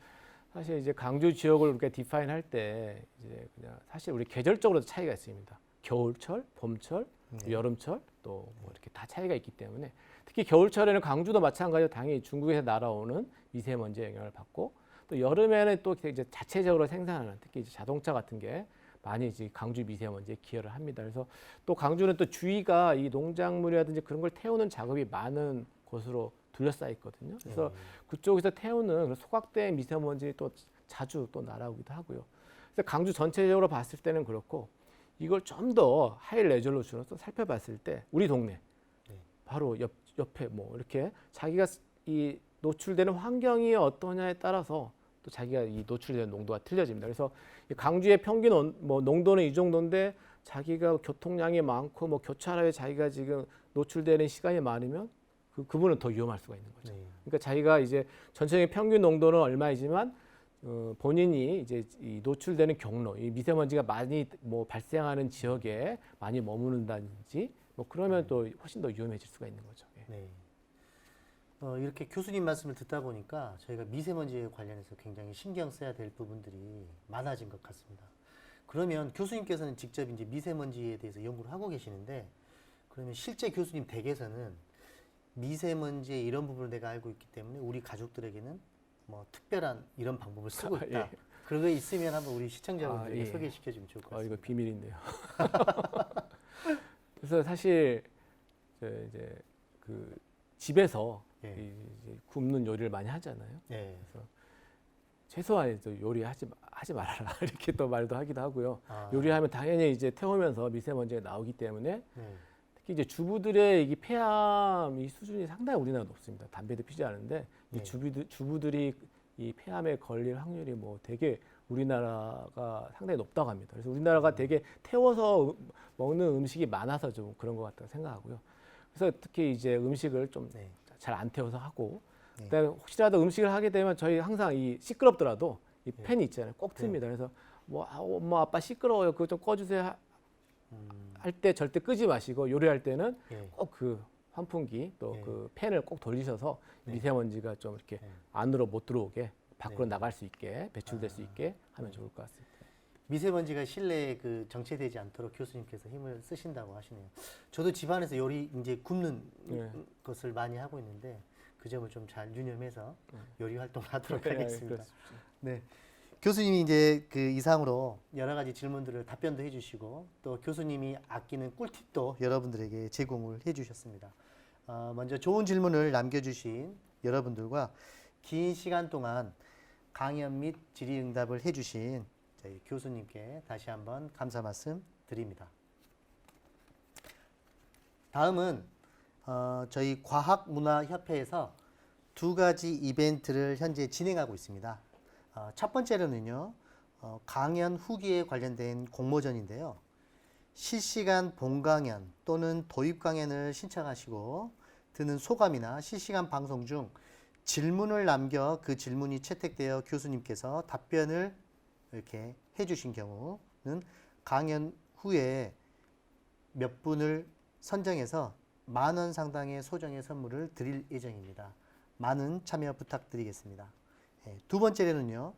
사실 이제 광주 지역을 우리가 디파인 할 때 이제 그냥 사실 우리 계절적으로도 차이가 있습니다. 겨울철, 봄철, 여름철 또 뭐 이렇게 다 차이가 있기 때문에 특히 겨울철에는 광주도 마찬가지로 당연히 중국에서 날아오는 미세먼지의 영향을 받고 또 여름에는 또 이제 자체적으로 생산하는 특히 이제 자동차 같은 게 많이 이제 광주 미세먼지에 기여를 합니다. 그래서 또 광주는 또 주위가 이 농작물이라든지 그런 걸 태우는 작업이 많은 곳으로 둘러싸여 있거든요. 그래서 그쪽에서 태우는 소각된 미세먼지 또 자주 또 날아오기도 하고요. 그래서 광주 전체적으로 봤을 때는 그렇고 이걸 좀 더 하이 레졸루션으로 또 살펴봤을 때 우리 동네 바로 옆에 뭐 이렇게 자기가 이 노출되는 환경이 어떠냐에 따라서 또 자기가 이 노출되는 농도가 틀려집니다. 그래서 광주의 평균 뭐 농도는 이 정도인데 자기가 교통량이 많고 뭐 교차로에 자기가 지금 노출되는 시간이 많으면 그분은 더 위험할 수가 있는 거죠. 네. 그러니까 자기가 이제 전체적인 평균 농도는 얼마이지만 본인이 이제 이 노출되는 경로, 이 미세먼지가 많이 뭐 발생하는 지역에 많이 머무른다든지 뭐 그러면 또 훨씬 더 위험해질 수가 있는 거죠. 예. 네. 이렇게 교수님 말씀을 듣다 보니까 저희가 미세먼지에 관련해서 굉장히 신경 써야 될 부분들이 많아진 것 같습니다. 그러면 교수님께서는 직접 이제 미세먼지에 대해서 연구를 하고 계시는데, 그러면 실제 교수님 댁에서는 미세먼지의 이런 부분을 내가 알고 있기 때문에 우리 가족들에게는 뭐 특별한 이런 방법을 쓰고 있다. 예. 그런 거 있으면 한번 우리 시청자분들에게 예. 소개시켜 주면 좋을 것 같습니다. 이거 비밀인데요. 그래서 사실 이제 그 집에서 예. 이제 굽는 요리를 많이 하잖아요. 예. 그래서 최소한 요리하지 말아라 이렇게 또 말도 하기도 하고요. 요리하면 당연히 이제 태우면서 미세먼지가 나오기 때문에 네. 특히 이제 주부들의 이 폐암 이 수준이 상당히 우리나라 높습니다. 담배도 피지 않은데 이 네. 주부들이 이 폐암에 걸릴 확률이 뭐 되게 우리나라가 상당히 높다고 합니다. 그래서 우리나라가 되게 태워서 먹는 음식이 많아서 좀 그런 것 같다고 생각하고요. 그래서 특히 이제 음식을 좀 잘 안 태워서 하고, 네. 그다음에 혹시라도 음식을 하게 되면 저희 항상 이 시끄럽더라도 이 팬이 있잖아요. 꼭 틉니다. 그래서 뭐 엄마 아빠 시끄러워요. 그거 좀 꺼주세요. 할 때 절대 끄지 마시고 요리할 때는 꼭 그 환풍기 또 그 팬을 꼭 돌리셔서 미세먼지가 좀 이렇게 안으로 못 들어오게 밖으로 나갈 수 있게 배출될 수 있게 하면 좋을 것 같습니다. 미세먼지가 실내에 그 정체되지 않도록 교수님께서 힘을 쓰신다고 하시네요. 저도 집안에서 요리 이제 굽는 것을 많이 하고 있는데 그 점을 좀 잘 유념해서 요리 활동을 하도록 하겠습니다. 네. 교수님이 이제 그 이상으로 여러 가지 질문들을 답변도 해주시고 또 교수님이 아끼는 꿀팁도 여러분들에게 제공을 해주셨습니다. 먼저 좋은 질문을 남겨주신 여러분들과 긴 시간 동안 강연 및 질의응답을 해주신 저희 교수님께 다시 한번 감사 말씀 드립니다. 다음은 저희 과학문화협회에서 두 가지 이벤트를 현재 진행하고 있습니다. 첫 번째로는요, 강연 후기에 관련된 공모전인데요. 실시간 본강연 또는 도입 강연을 신청하시고 드는 소감이나 실시간 방송 중 질문을 남겨 그 질문이 채택되어 교수님께서 답변을 이렇게 해주신 경우는 강연 후에 몇 분을 선정해서 10,000원 상당의 소정의 선물을 드릴 예정입니다. 많은 참여 부탁드리겠습니다. 두 번째로는요,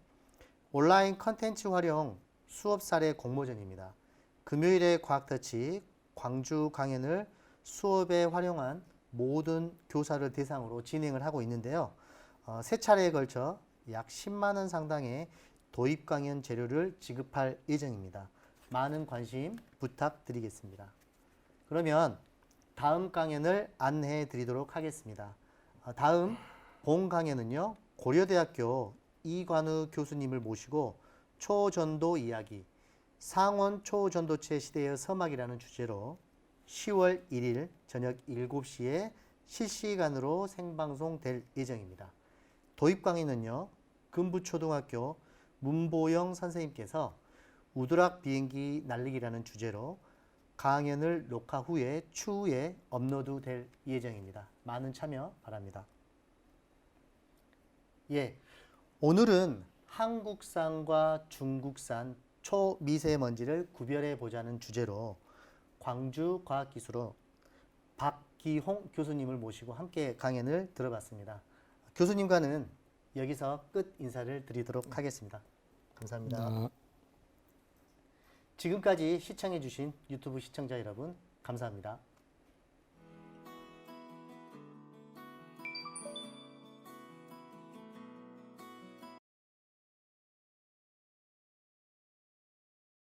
온라인 컨텐츠 활용 수업 사례 공모전입니다. 금요일에 과학터치 광주 강연을 수업에 활용한 모든 교사를 대상으로 진행을 하고 있는데요. 세 차례에 걸쳐 약 10만 원 상당의 도입 강연 재료를 지급할 예정입니다. 많은 관심 부탁드리겠습니다. 그러면 다음 강연을 안내해 드리도록 하겠습니다. 다음 본 강연은요, 고려대학교 이관우 교수님을 모시고 초전도 이야기, 상온 초전도체 시대의 서막이라는 주제로 10월 1일 저녁 7시에 실시간으로 생방송될 예정입니다. 도입 강의는요, 금부초등학교 문보영 선생님께서 우드락 비행기 날리기라는 주제로 강연을 녹화 후에 추후에 업로드될 예정입니다. 많은 참여 바랍니다. 오늘은 한국산과 중국산 초미세먼지를 구별해 보자는 주제로 광주과학기술원 박기홍 교수님을 모시고 함께 강연을 들어봤습니다. 교수님과는 여기서 끝 인사를 드리도록 하겠습니다. 감사합니다. 지금까지 시청해 주신 유튜브 시청자 여러분 감사합니다.